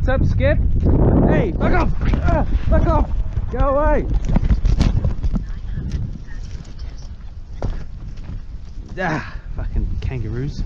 What's up, Skip? Hey, fuck off! Fuck off! Go away! Fucking kangaroos.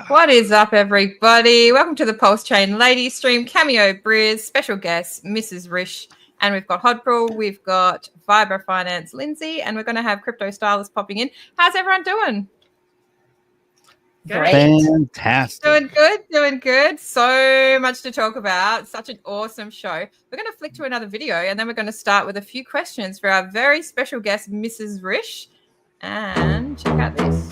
What is up, everybody? Welcome to the PulseChain Ladies Stream. Cameo Briz, special guest Mrs. Rish, and we've got Hodpril, we've got Vibra Finance Lindsay, and we're going to have Crypto Stylist popping in. How's everyone doing? Great. Fantastic. Doing good. So much to talk about. Such an awesome show. We're going to flick to another video, and then we're going to start with a few questions for our very special guest, Mrs. Rish. And check out this.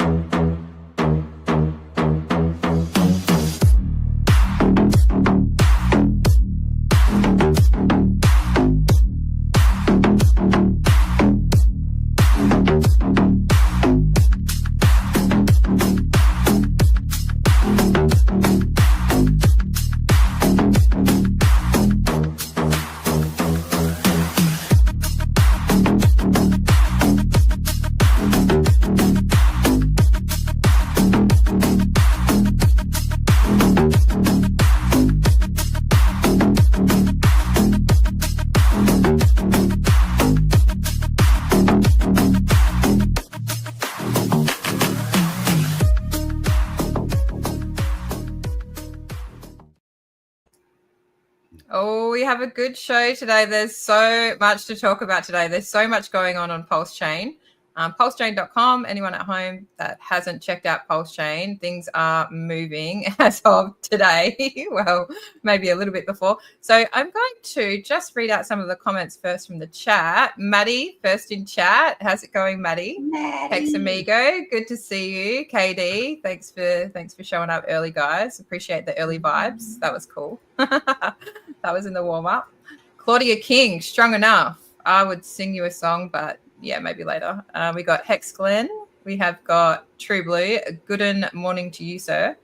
Oh, we have a good show today. There's so much to talk about today. There's so much going on PulseChain. PulseChain.com, anyone at home that hasn't checked out PulseChain, things are moving as of today. Well, maybe a little bit before. So I'm going to just read out some of the comments first from the chat. Maddie, first in chat. How's it going, Maddie? Hex Amigo, good to see you. KD, thanks for showing up early, guys. Appreciate the early vibes. That was cool. That was in the warm-up. Claudia King, strong enough. I would sing you a song, but yeah, maybe later. We got Hex Glenn. We have got True Blue. Good morning to you, sir.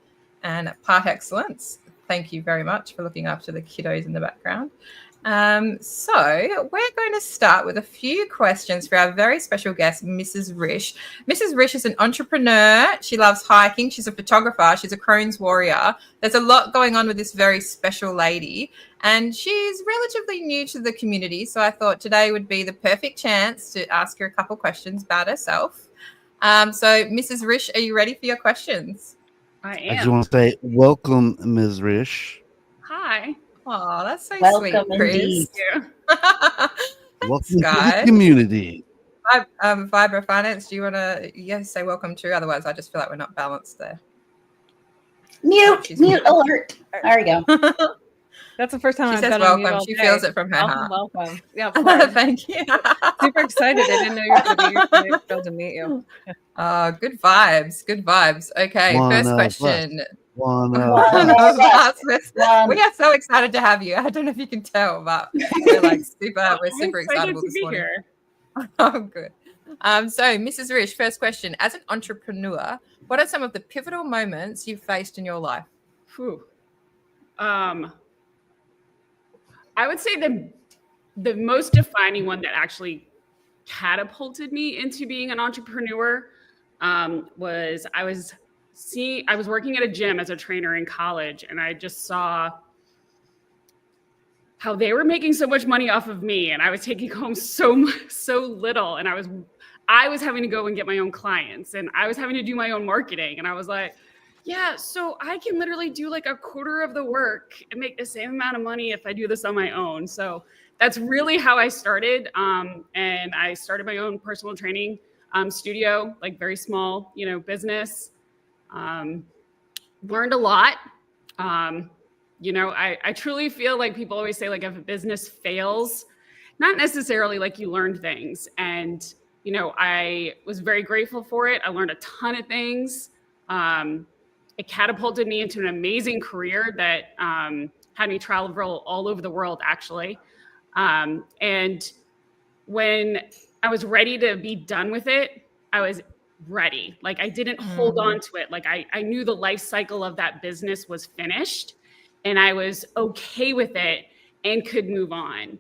And Part Excellence. Thank you very much for looking after the kiddos in the background. So we're going to start with a few questions for our very special guest, Mrs. Rish. Mrs. Rish is an entrepreneur. She loves hiking. She's a photographer. She's a Crohn's warrior. There's a lot going on with this very special lady. And she's relatively new to the community. So I thought today would be the perfect chance to ask her a couple questions about herself. So Mrs. Rish, are you ready for your questions? I am. I just want to say welcome, Ms. Rish. Hi. Oh, that's so Welcome sweet, Chris. indeed. Welcome to guys. the community. Vibra Finance, do you want to say welcome to? Otherwise, I just feel like we're not balanced there. Mute alert. There we go. That's the first time She I've says been on mute welcome. all She day. feels it from her heart. Welcome. Yeah, of course. Thank you. Super excited. I didn't know you were going to be here today. Thrilled to meet you. Good vibes. Good vibes. Okay, first question. One We are so excited to have you. I don't know if you can tell, but we're super I'm excited to this be morning. here. Oh, good. So, Mrs. Rish, first question. As an entrepreneur, what are some of the pivotal moments you've faced in your life? Whew. I would say the most defining one that actually catapulted me into being an entrepreneur was I was working at a gym as a trainer in college, and I just saw how they were making so much money off of me, and I was taking home so little, and I was having to go and get my own clients, and I was having to do my own marketing, and I was like, yeah, so I can literally do like a quarter of the work and make the same amount of money if I do this on my own. So that's really how I started. And I started my own personal training studio, like very small, business. Learned a lot. I truly feel like people always say, like, if a business fails, not necessarily like you learned things. And, I was very grateful for it. I learned a ton of things. It catapulted me into an amazing career that had me travel all over the world, actually. And when I was ready to be done with it, I was ready. Like, I didn't hold on to it. Like, I knew the life cycle of that business was finished, and I was okay with it and could move on.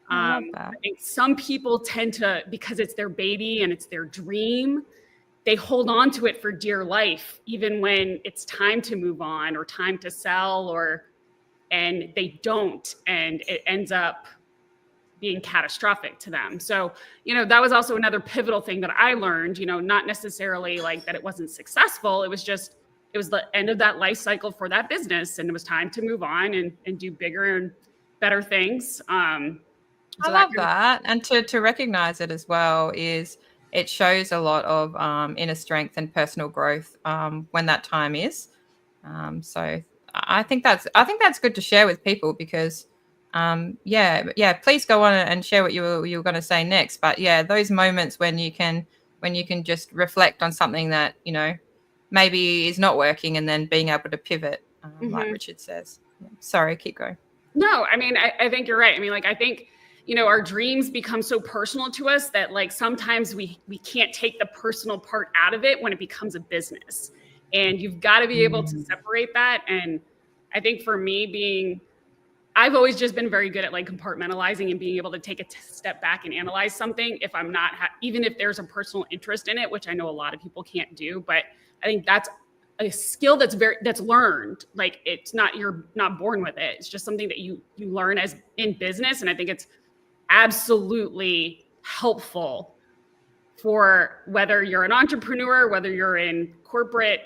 I think some people tend to, because it's their baby and it's their dream, they hold on to it for dear life, even when it's time to move on or time to sell, and they don't, and it ends up being catastrophic to them. So, that was also another pivotal thing that I learned, not necessarily like that it wasn't successful. It was the end of that life cycle for that business, and it was time to move on and do bigger and better things. I love that. And to recognize it as well it shows a lot of inner strength and personal growth when that time is. So I think that's good to share with people because, please go on and share what you were going to say next. But yeah, those moments when you can just reflect on something that maybe is not working and then being able to pivot, like Richard says. Sorry, keep going. No, I mean, I think you're right. I mean, like, I think our dreams become so personal to us that, like, sometimes we can't take the personal part out of it when it becomes a business. And you've got to be able to separate that. And I think for me, I've always just been very good at like compartmentalizing and being able to take a step back and analyze something if I'm not, even if there's a personal interest in it, which I know a lot of people can't do. But I think that's a skill that's learned. Like, you're not born with it. It's just something that you learn as in business. And I think it's absolutely helpful for whether you're an entrepreneur, whether you're in corporate,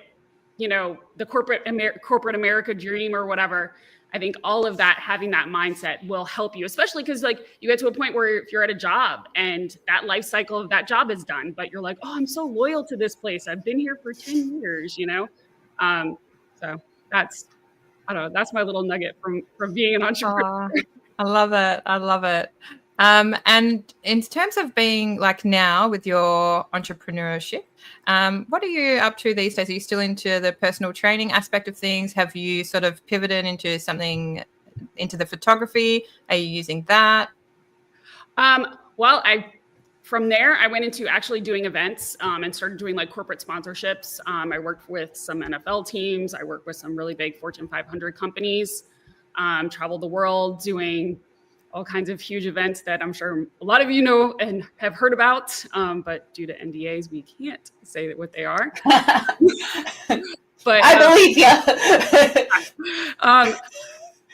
the corporate America dream or whatever. I think all of that, having that mindset will help you, especially because, like, you get to a point where if you're at a job and that life cycle of that job is done, but you're like, oh, I'm so loyal to this place. I've been here for 10 years, So that's my little nugget from being an entrepreneur. I love it. And in terms of being like now with your entrepreneurship, what are you up to these days? Are you still into the personal training aspect of things? Have you sort of pivoted into the photography? Are you using that? From there, I went into actually doing events and started doing like corporate sponsorships. I worked with some NFL teams. I worked with some really big Fortune 500 companies, traveled the world doing all kinds of huge events that I'm sure a lot of you know and have heard about, but due to NDAs, we can't say what they are. But I believe you.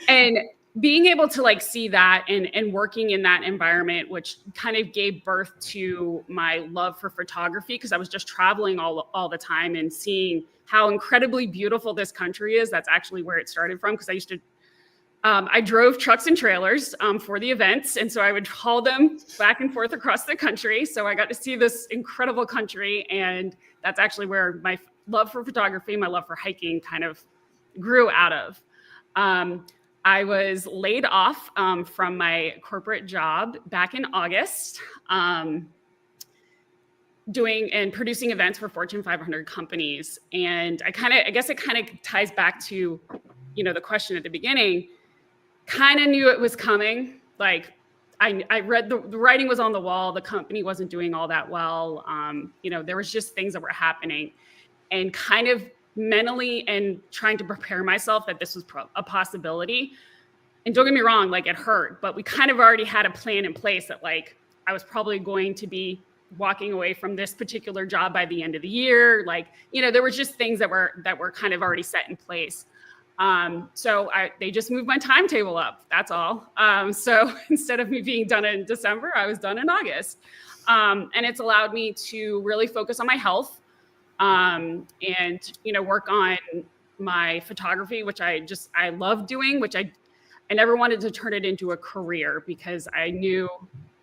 And being able to like see that and working in that environment, which kind of gave birth to my love for photography, because I was just traveling all the time and seeing how incredibly beautiful this country is. That's actually where it started from, because I drove trucks and trailers for the events. And so I would haul them back and forth across the country. So I got to see this incredible country. And that's actually where my love for photography, my love for hiking kind of grew out of. I was laid off from my corporate job back in August, doing and producing events for Fortune 500 companies. And I guess it kind of ties back to, the question at the beginning. Kind of knew it was coming. Like, I read the writing was on the wall. The company wasn't doing all that well. There was just things that were happening, and kind of mentally and trying to prepare myself that this was a possibility. And don't get me wrong, like it hurt, but we kind of already had a plan in place that like I was probably going to be walking away from this particular job by the end of the year. Like, there were just things that were kind of already set in place. So they just moved my timetable up. That's all. So instead of me being done in December, I was done in August. And it's allowed me to really focus on my health, and, work on my photography, which I love doing, which I never wanted to turn it into a career because I knew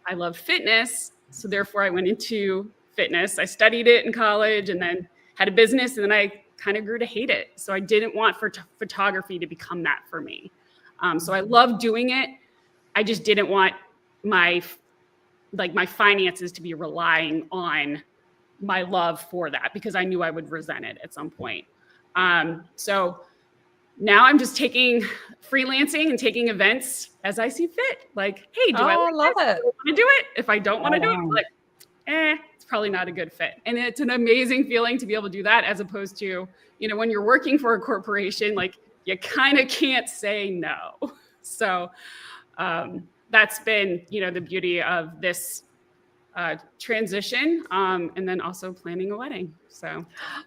I loved fitness. So therefore I went into fitness. I studied it in college and then had a business, and then I kind of grew to hate it. So I didn't want photography to become that for me. So I love doing it. I just didn't want my finances to be relying on my love for that, because I knew I would resent it at some point. So now I'm just taking freelancing and taking events as I see fit. Like, hey, do I love it? want to do it? If I don't want to do it, I'm like, it's probably not a good fit. And it's an amazing feeling to be able to do that, as opposed to, when you're working for a corporation, like you kind of can't say no. So that's been, the beauty of this transition, and then also planning a wedding. So,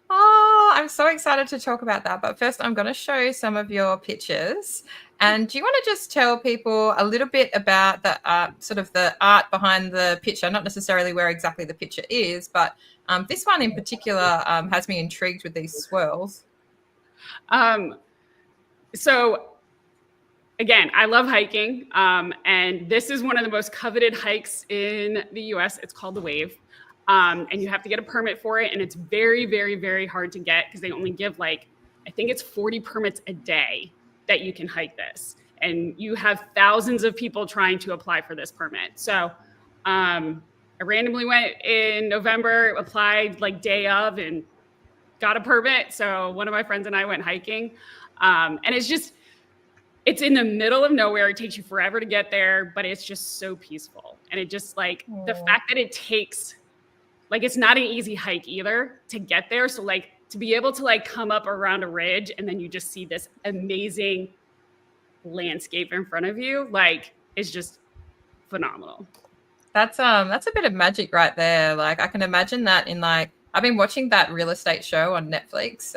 I'm so excited to talk about that. But first, I'm going to show some of your pictures. And do you want to just tell people a little bit about the sort of the art behind the picture? Not necessarily where exactly the picture is, but this one in particular has me intrigued with these swirls. So again, I love hiking, and this is one of the most coveted hikes in the US. It's called the Wave, and you have to get a permit for it, and it's very, very, very hard to get because they only give I think it's 40 permits a day that you can hike this, and you have thousands of people trying to apply for this permit. So I randomly went in November, applied day of, and got a permit. So one of my friends and I went hiking, and it's in the middle of nowhere. It takes you forever to get there, but it's just so peaceful. And it just the fact that it takes, it's not an easy hike either to get there. So to be able to come up around a ridge and then you just see this amazing landscape in front of you, it's just phenomenal. That's a bit of magic right there. I can imagine that in I've been watching that real estate show on Netflix.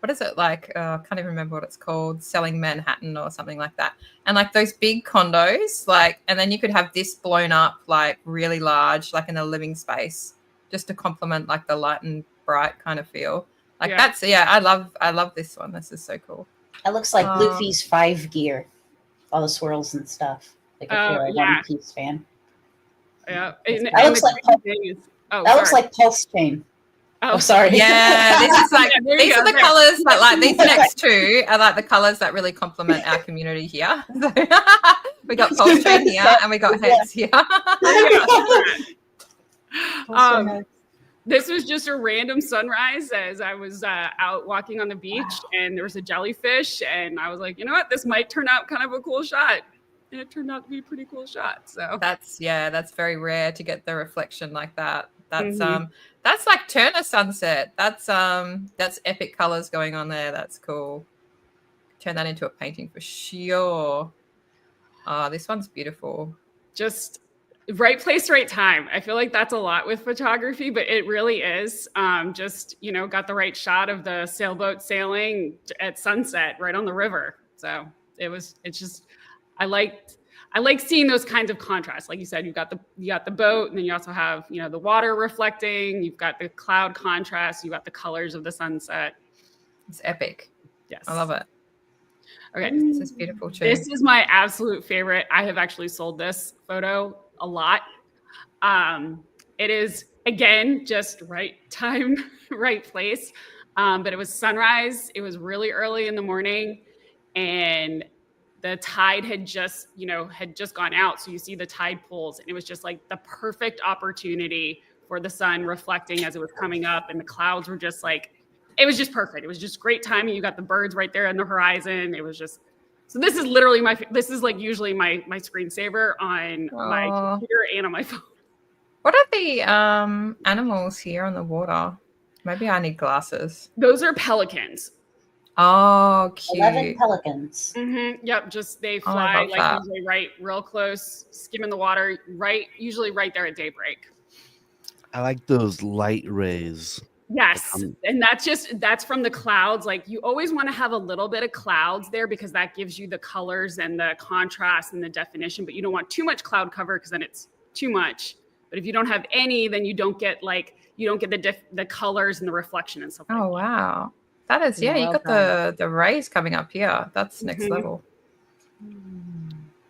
What is it I can't even remember what it's called, Selling Manhattan or something like that. And those big condos, and then you could have this blown up really large, in a living space, just to complement the light and bright kind of feel. I love this one. This is so cool. It looks like Luffy's 5 gear, all the swirls and stuff. If you're a One Piece fan. Yeah. That looks like Pulsechain. Oh, sorry. Yeah, this is these are the colors, but these next two are the colors that really complement our community here. So, we got PulseChain here, and we got Heads here. This was just a random sunrise as I was out walking on the beach, and there was a jellyfish, and I was like, you know what, this might turn out kind of a cool shot. And it turned out to be a pretty cool shot. So that's very rare to get the reflection like that. That's that's Turner sunset. That's epic colors going on there. That's cool. Turn that into a painting for sure. Oh, this one's beautiful. Just right place, right time. I feel like that's a lot with photography, but it really is. Just, got the right shot of the sailboat sailing at sunset right on the river. So I like seeing those kinds of contrasts. Like you said, you got the boat, and then you also have, the water reflecting, you've got the cloud contrast, you got the colors of the sunset. It's epic. Yes. I love it. Okay. This is beautiful too. This is my absolute favorite. I have actually sold this photo a lot. It is, again, just right time, right place. But it was sunrise. It was really early in the morning, and the tide had just gone out. So you see the tide pools, and it was just the perfect opportunity for the sun reflecting as it was coming up, and the clouds were just it was just perfect. It was just great timing. You got the birds right there on the horizon. It was just So this is literally this is like usually my screensaver on my computer and on my phone. What are the animals here on the water? Maybe I need glasses. Those are pelicans. Oh, cute. 11 pelicans. Mm-hmm. Yep, just they fly like usually right real close, skimming the water, usually right there at daybreak. I like those light rays. Yes, and that's from the clouds. Like you always want to have a little bit of clouds there because that gives you the colors and the contrast and the definition, but you don't want too much cloud cover because then it's too much. But if you don't have any, then you don't get the colors and the reflection and stuff like that. Oh, wow. That is, you got the rays coming up here. That's next level.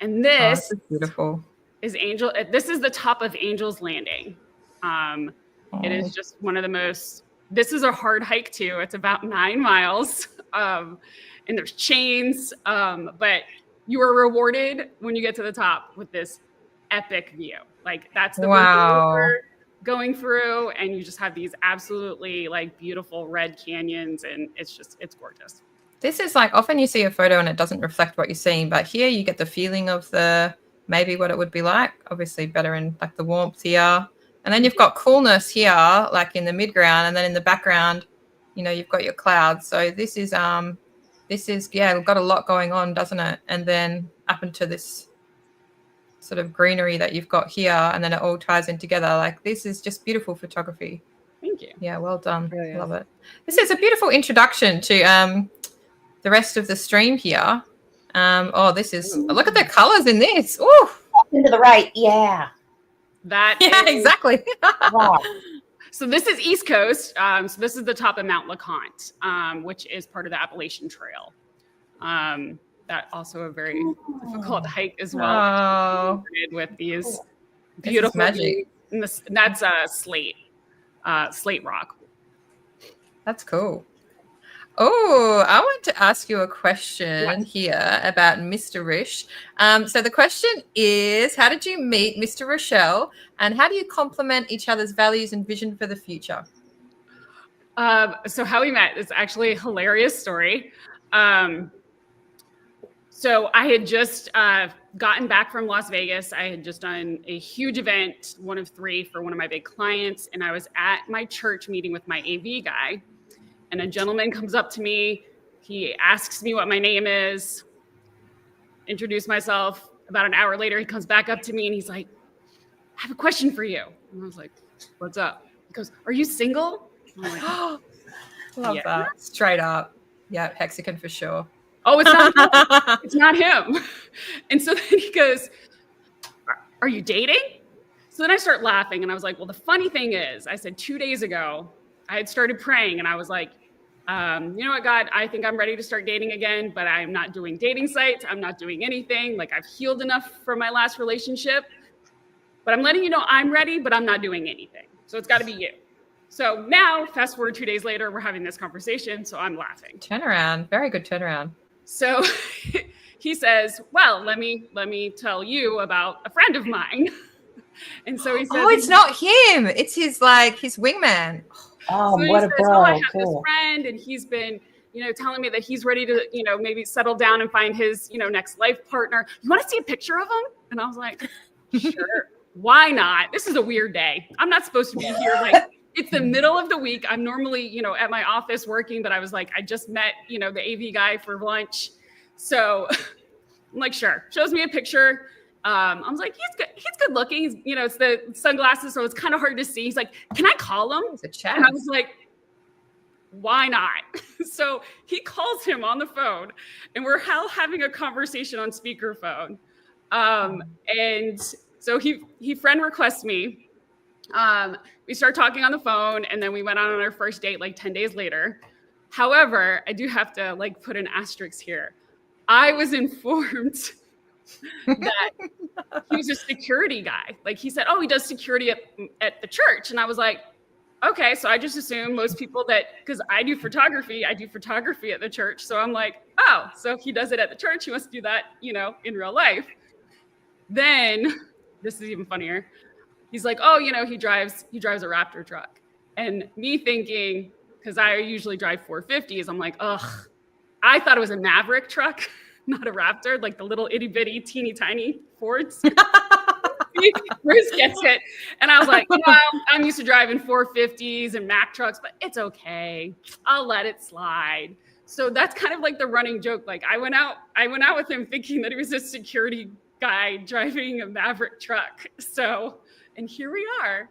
And this is beautiful. This is the top of Angel's Landing. It is just one of the most, this is a hard hike too. It's about 9 miles and there's chains, but you are rewarded when you get to the top with this epic view. Like that's the river going through and you just have these absolutely like beautiful red canyons and it's gorgeous. This is like, often you see a photo and it doesn't reflect what you're seeing, but here you get the feeling of maybe what it would be like. Obviously better in like the warmth here. And then you've got coolness here, like in the midground, and then in the background, you've got your clouds. So this is got a lot going on, doesn't it? And then up into this sort of greenery that you've got here, and then it all ties in together. Like this is just beautiful photography. Thank you. Yeah, well done. Really love it. This is a beautiful introduction to the rest of the stream here. This is look at the colors in this. Ooh, into the right, yeah. Exactly. Wow. So this is East Coast. So this is the top of Mount LeConte, which is part of the Appalachian Trail. That also a very difficult hike as well. With these beautiful magic. And that's slate rock. That's cool. Oh, I want to ask you a question here about Mr. Rish. So the question is, how did you meet Mr. Rochelle and how do you complement each other's values and vision for the future? So how we met is actually a hilarious story. So I had just gotten back from Las Vegas. I had just done a huge event, one of 3 for one of my big clients. And I was at my church meeting with my AV guy. And a gentleman comes up to me. He asks me what my name is, introduce myself. About an hour later, he comes back up to me and he's like, I have a question for you. And I was like, what's up? He goes, are you single? And I'm like, Love that. Straight up. Yeah, Hexagon for sure. Oh, it's not him. It's not him. And so then he goes, are you dating? So then I start laughing and I was like, well, the funny thing is, I said 2 days ago, I had started praying and I was like, you know what, God, I think I'm ready to start dating again, but I'm not doing dating sites. I'm not doing anything. Like I've healed enough from my last relationship, but I'm letting you know I'm ready, but I'm not doing anything. So it's got to be you. So now fast forward 2 days later, we're having this conversation. So I'm laughing. Turnaround. Very good turnaround. So he says, well, let me tell you about a friend of mine. And so he says, oh, it's not him. It's his wingman. Oh, so what a bro. I have cool. this friend and he's been, telling me that he's ready to, maybe settle down and find his, next life partner. You want to see a picture of him? And I was like, sure. Why not? This is a weird day. I'm not supposed to be here. Like it's the middle of the week. I'm normally, at my office working, but I was like, I just met, the AV guy for lunch. So I'm like, sure. Shows me a picture. I was like, he's good looking. He's, it's the sunglasses, so it's kind of hard to see. He's like, can I call him? It's a chat. And I was like, why not? So he calls him on the phone and we're having a conversation on speakerphone. And so he friend requests me. We start talking on the phone and then we went on our first date like 10 days later. However, I do have to put an asterisk here. I was informed that he was a security guy. Like he said, oh, he does security at the church. And I was like, okay. So I just assume most people because I do photography at the church. So I'm like, oh, so if he does it at the church, he must do that, in real life. Then this is even funnier. He's like, oh, he drives a Raptor truck. And me thinking, because I usually drive 450s, I'm like, ugh, I thought it was a Maverick truck. not a Raptor, like the little itty bitty teeny tiny Fords. Bruce gets it. And I was like, I'm used to driving 450s and Mack trucks, but it's okay. I'll let it slide. So that's kind of like the running joke. Like I went out with him thinking that he was a security guy driving a Maverick truck. So, and here we are.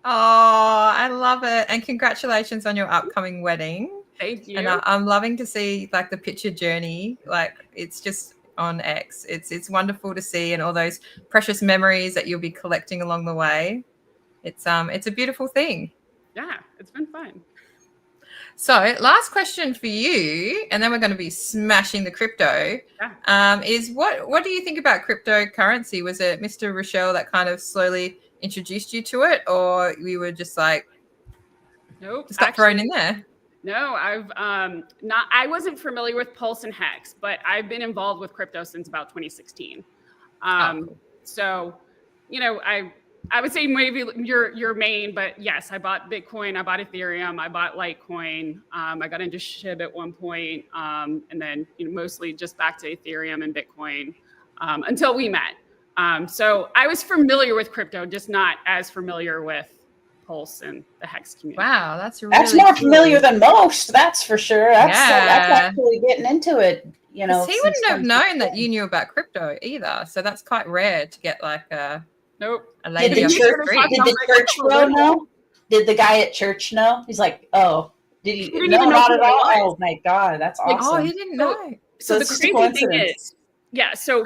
Oh, I love it. And congratulations on your upcoming wedding. Thank you. And I'm loving to see like the picture journey. Like it's just on X. It's wonderful to see, and all those precious memories that you'll be collecting along the way. It's a beautiful thing. Yeah, it's been fun. So last question for you, and then we're going to be smashing the crypto. Yeah. Is what do you think about cryptocurrency? Was it Mr. Rochelle that kind of slowly introduced you to it, or you were just like, nope, just got thrown in there? No, I wasn't familiar with Pulse and Hex, but I've been involved with crypto since about 2016. Cool. So, you know, I would say maybe your main, but yes, I bought Bitcoin, I bought Ethereum, I bought Litecoin. I got into SHIB at one point, and then mostly just back to Ethereum and Bitcoin until we met. So I was familiar with crypto, just not as familiar with Pulse and the Hex community. Wow, that's really That's more cool. familiar than most, that's for sure. That's actually getting into it. You know, he wouldn't have known that you knew about crypto either. So that's quite rare to get like a lady Did up the the street. church bro know? Did the guy at church know? He's like, oh, did he? didn't No, even know not who at I all. was. Oh my God, that's Like, awesome. oh, he didn't know. So the it's just a crazy thing coincidence. is, yeah. So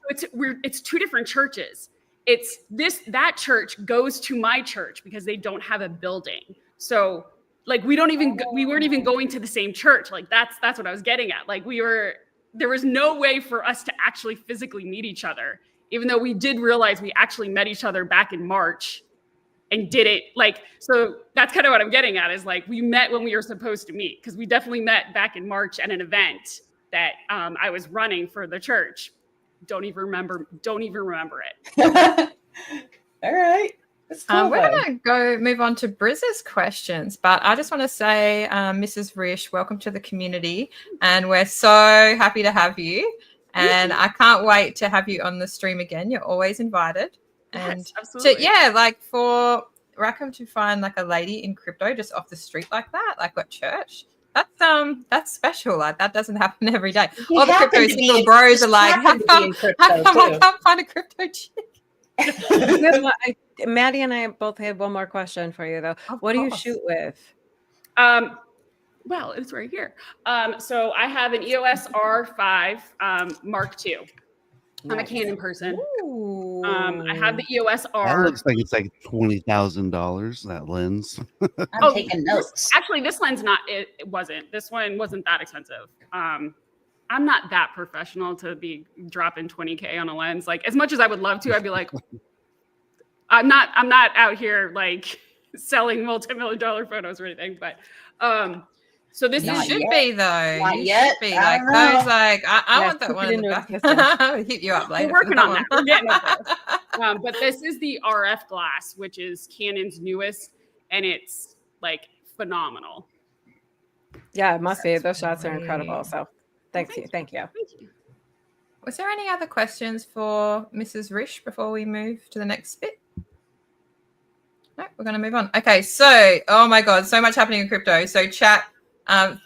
it's two different churches. That church goes to my church because they don't have a building. So like we weren't even going to the same church. Like that's what I was getting at. Like there was no way for us to actually physically meet each other, even though we did realize we actually met each other back in March and did it. Like, so that's kind of what I'm getting at is like, we met when we were supposed to meet, because we definitely met back in March at an event that I was running for the church. Don't even remember it. All right. That's cool, We're going to move on to Briz's questions, but I just want to say, Mrs. Rish, welcome to the community, and we're so happy to have you. And I can't wait to have you on the stream again. You're always invited. And Yes, absolutely. for Rackham to find like a lady in crypto just off the street like that, like at church. That's special. Like that doesn't happen every day. All the crypto single bros are like, how come I can't find a crypto chick? Maddie and I both had one more question for you though. What do you shoot with? Well, it's right here. So I have an EOS R5 Mark II. I'm a Canon person. I have the EOS R. That looks like it's like $20,000. That lens. I'm taking notes. Actually, this lens wasn't. This one wasn't that expensive. I'm not that professional to be dropping 20K on a lens. Like as much as I would love to, I'd be like, I'm not out here like selling multi-million-dollar photos or anything. But so this should be though. Not You yet. should be I like don't know. those. Like I Yeah, want that put one it in the into a back. I'll hit you up later. we're working for on that. one. We're getting it. But this is the RF glass, which is Canon's newest, and it's like phenomenal. Yeah, it must be. Those shots are great. incredible. So thank you. Thank you. Was there any other questions for Mrs. Rish before we move to the next bit? No, we're going to move on. Okay, so, oh my God, so much happening in crypto. So chat,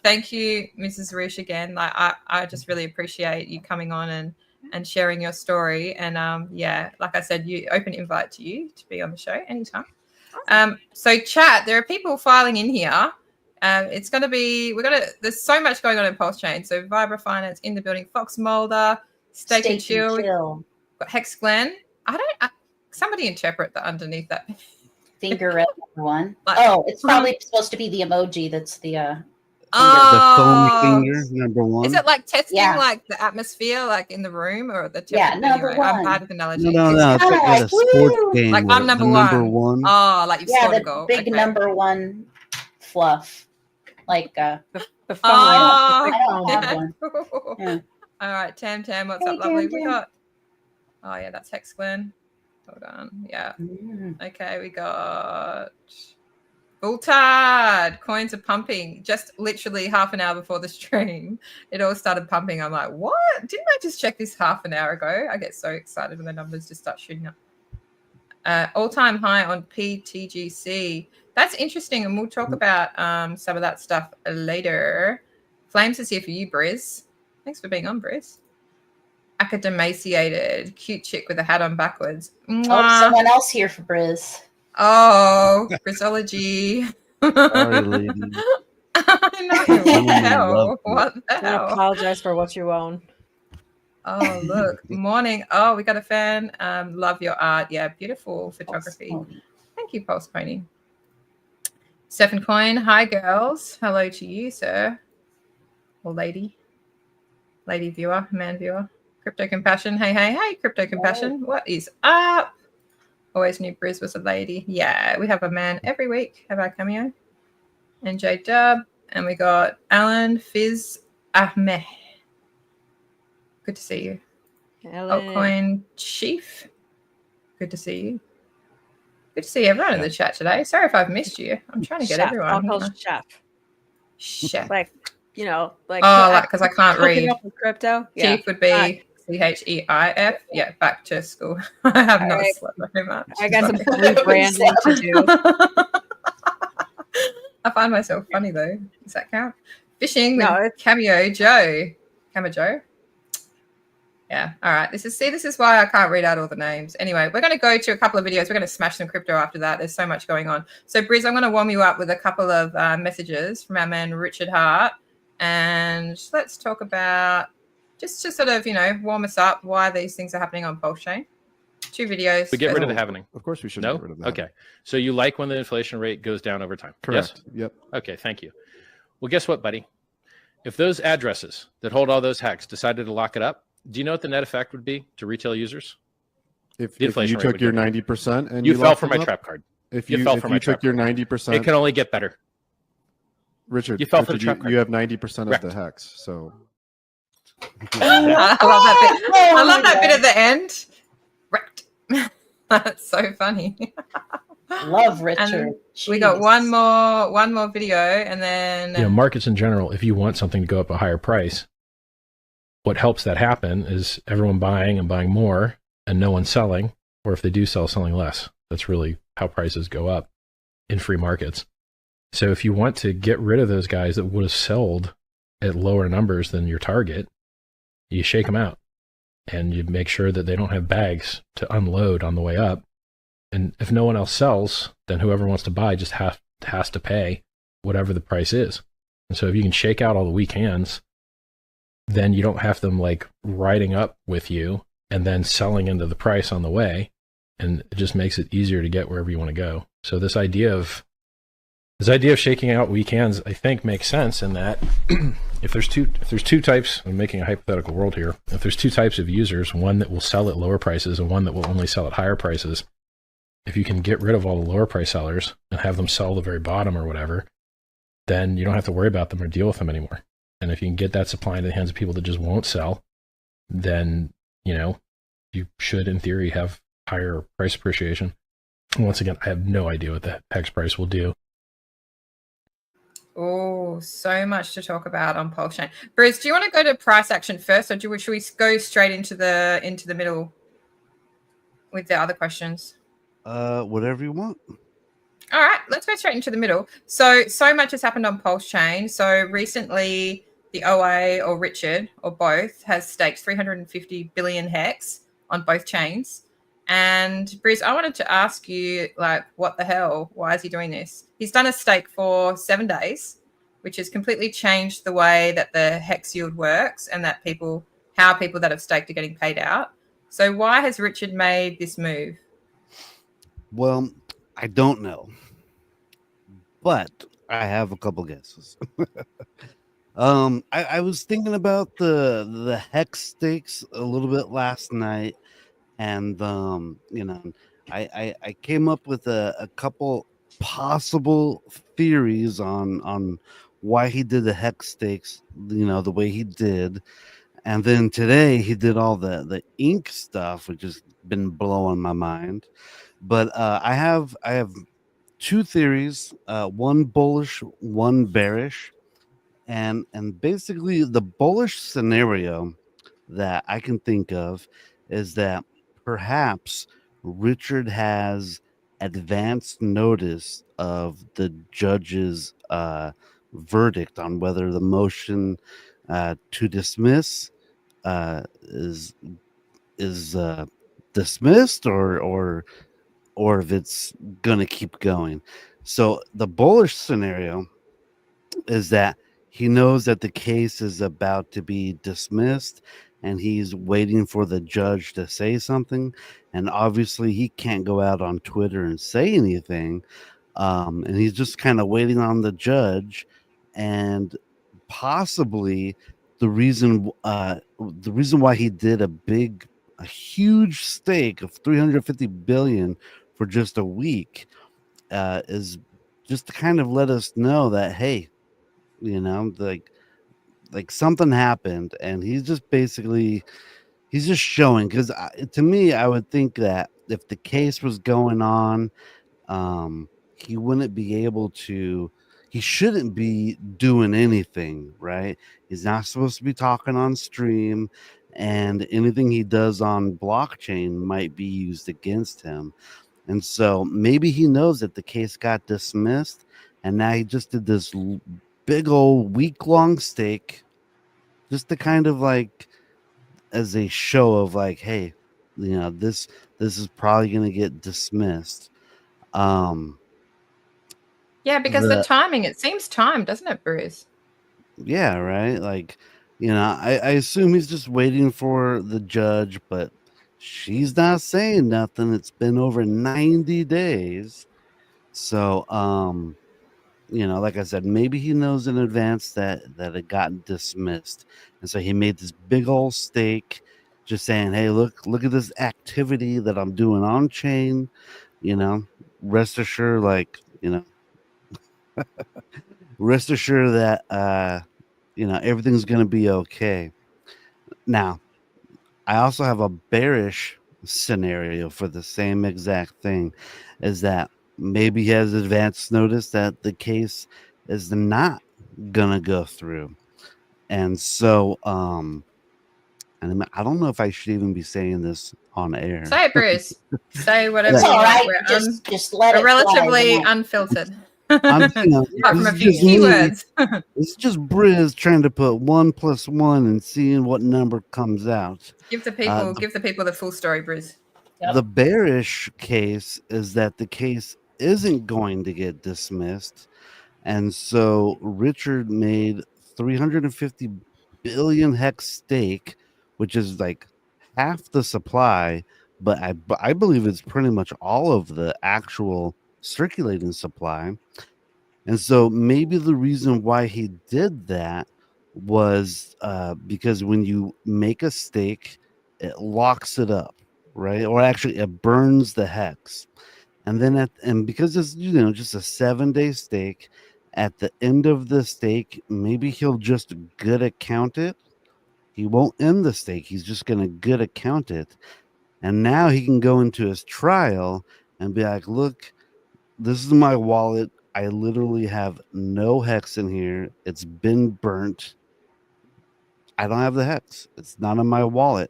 thank you, Mrs. Rish, again. Like, I just really appreciate you coming on and sharing your story. And yeah, like I said, open invite to you to be on the show anytime. Awesome. So chat, there are people filing in here. It's going to be, there's so much going on in Pulse Chain. So Vibra Finance in the building, Fox Mulder, Stake and Chill. We've got Hex Glenn. Somebody interpret the underneath that. Finger red number one. Like, it's probably supposed to be the emoji. That's the The foam finger, number one. Is it like testing Yeah. like the atmosphere like in the room or the temperature? Yeah, number Anyway, I'm one. bad with analogy. No. It's like at a sports Woo! game. Like, where I'm number the number one. one. Oh, like you've scored a the goal. big Okay. number one fluff. Like The phone. Oh, I don't have one. Yeah. All right, Tam, what's Hey, up, lovely? Tam. We got. Oh yeah, that's Hex Glenn. Hold on. Yeah. Mm. Okay, we got Bultard, coins are pumping. Just literally half an hour before the stream, it all started pumping. I'm like, what? Didn't I just check this half an hour ago? I get so excited when the numbers just start shooting up. All-time high on PTGC. That's interesting, and we'll talk about some of that stuff later. Flames is here for you, Briz. Thanks for being on, Briz. Academaciated, cute chick with a hat on backwards. Oh, someone else here for Briz. Oh, Brizology. Sorry, lady. I know. What the hell? What the I hell? apologize for what you own. Oh, look. Morning. Oh, we got a fan. Love your art. Yeah, beautiful photography. Thank you, Pulse Pony. Stephen Coin. Hi, girls. Hello to you, sir. Or lady. Lady viewer, man viewer. Crypto Compassion. Hey, hey, hey, Crypto Compassion. Hey. What is up? Always knew Briz was a lady. Yeah, we have a man every week. Have our cameo. NJ Dub. And we got Alan Fizz Ahmed. Good to see you. Altcoin Chief. Good to see you. Good to see everyone in the chat today. Sorry if I've missed you. I'm trying to get Chef. everyone. I'll call chef. Chef. Like, you know, like. Oh, like because I can't read. Up with crypto. Yeah. Chief would be CHEIF. Yeah, back to school. I have not slept very much. I got some rebranding to do. I find myself funny though. Does that count? Fishing with No, Cameo Joe. Cameo Joe. Yeah. All right. This is why I can't read out all the names. Anyway, we're going to go to a couple of videos. We're going to smash some crypto after that. There's so much going on. So, Briz, I'm going to warm you up with a couple of messages from our man Richard Hart, and let's talk about just to sort of warm us up why these things are happening on PulseChain. 2 videos. We get rid of the happening. Of course, we should get rid of that. Okay. So you like when the inflation rate goes down over time? Correct. Yes? Yep. Okay. Thank you. Well, guess what, buddy? If those addresses that hold all those hacks decided to lock it up, do you know what the net effect would be to retail users? If you took your 90% and you fell for my trap card. If you took your 90%, it can only get better. Richard, you fell for the trap card. You have 90% of the hex. So I love that bit. I love that bit at the end. Wrecked. That's so funny. Love Richard. And we got one more video, and then markets in general. If you want something to go up a higher price, what helps that happen is everyone buying and buying more, and no one selling. Or if they do sell, selling less. That's really how prices go up in free markets. So if you want to get rid of those guys that would have sold at lower numbers than your target, you shake them out and you make sure that they don't have bags to unload on the way up. And if no one else sells, then whoever wants to buy just has to pay whatever the price is. And so if you can shake out all the weak hands, then you don't have them like riding up with you and then selling into the price on the way. And it just makes it easier to get wherever you want to go. So this idea of shaking out weak hands, I think, makes sense in that if there's two types, I'm making a hypothetical world here. If there's 2 types of users, one that will sell at lower prices and one that will only sell at higher prices, if you can get rid of all the lower price sellers and have them sell the very bottom or whatever, then you don't have to worry about them or deal with them anymore. And if you can get that supply into the hands of people that just won't sell, then, you should, in theory, have higher price appreciation. And once again, I have no idea what the hex price will do. Oh, so much to talk about on PulseChain. Bruce, do you want to go to price action first, or should we go straight into the middle with the other questions? Whatever you want. All right, let's go straight into the middle. So much has happened on PulseChain. So recently, the OA or Richard or both has staked 350 billion hex on both chains. And Bruce, I wanted to ask you, what the hell? Why is he doing this? He's done a stake for 7 days, which has completely changed the way that the hex yield works and that how people that have staked are getting paid out. So why has Richard made this move? Well, I don't know, but I have a couple guesses. I was thinking about the hex stakes a little bit last night, and I came up with a couple possible theories on why he did the hex stakes, the way he did. And then today he did all the ink stuff, which has been blowing my mind. But I have two theories, one bullish, one bearish, and basically the bullish scenario that I can think of is that perhaps Richard has advance notice of the judge's verdict on whether the motion to dismiss is dismissed or if it's going to keep going. So the bullish scenario is that he knows that the case is about to be dismissed and he's waiting for the judge to say something. And obviously he can't go out on Twitter and say anything. And he's just kind of waiting on the judge. And possibly the reason why he did a huge stake of 350 billion for just a week is just to kind of let us know that, hey, you know, like something happened, and he's just showing, because to me, I would think that if the case was going on, he wouldn't be able to, he shouldn't be doing anything, right? He's not supposed to be talking on stream, and anything he does on blockchain might be used against him. And so maybe he knows that the case got dismissed, and now he just did this big old week-long stake just to kind of like as a show of like, hey, you know, this is probably going to get dismissed. Yeah, because the timing, it seems timed, doesn't it, Bruce? Yeah, right. Like, you know, I assume he's just waiting for the judge, but she's not saying nothing. It's been over 90 days. So, you know, like I said, maybe he knows in advance that it got dismissed. And so he made this big old stake just saying, hey, look at this activity that I'm doing on chain, you know, rest assured, like, you know, rest assured that, you know, everything's going to be okay. Now, I also have a bearish scenario for the same exact thing, is that maybe he has advance notice that the case is not gonna go through. And so and I don't know if I should even be saying this on air. Say it, Bruce. Say whatever. It's you all want. right. We're Just let it relatively fly. unfiltered. I'm, you know, Apart from a few this is just keywords. It's just Briz trying to put 1 + 1 and seeing what number comes out. Give the people the full story, Bruce. The bearish case is that the case isn't going to get dismissed, and so Richard made 350 billion hex stake, which is like half the supply, but I believe it's pretty much all of the actual circulating supply. And so maybe the reason why he did that was because when you make a stake, it locks it up, right? Or actually, it burns the hex, and then and because it's, you know, just a 7-day stake, at the end of the stake, maybe he'll just good account it. He won't end the stake. He's just going to good account it, and now he can go into his trial and be like, "Look, this is my wallet. I literally have no hex in here. It's been burnt. I don't have the hex. It's not in my wallet."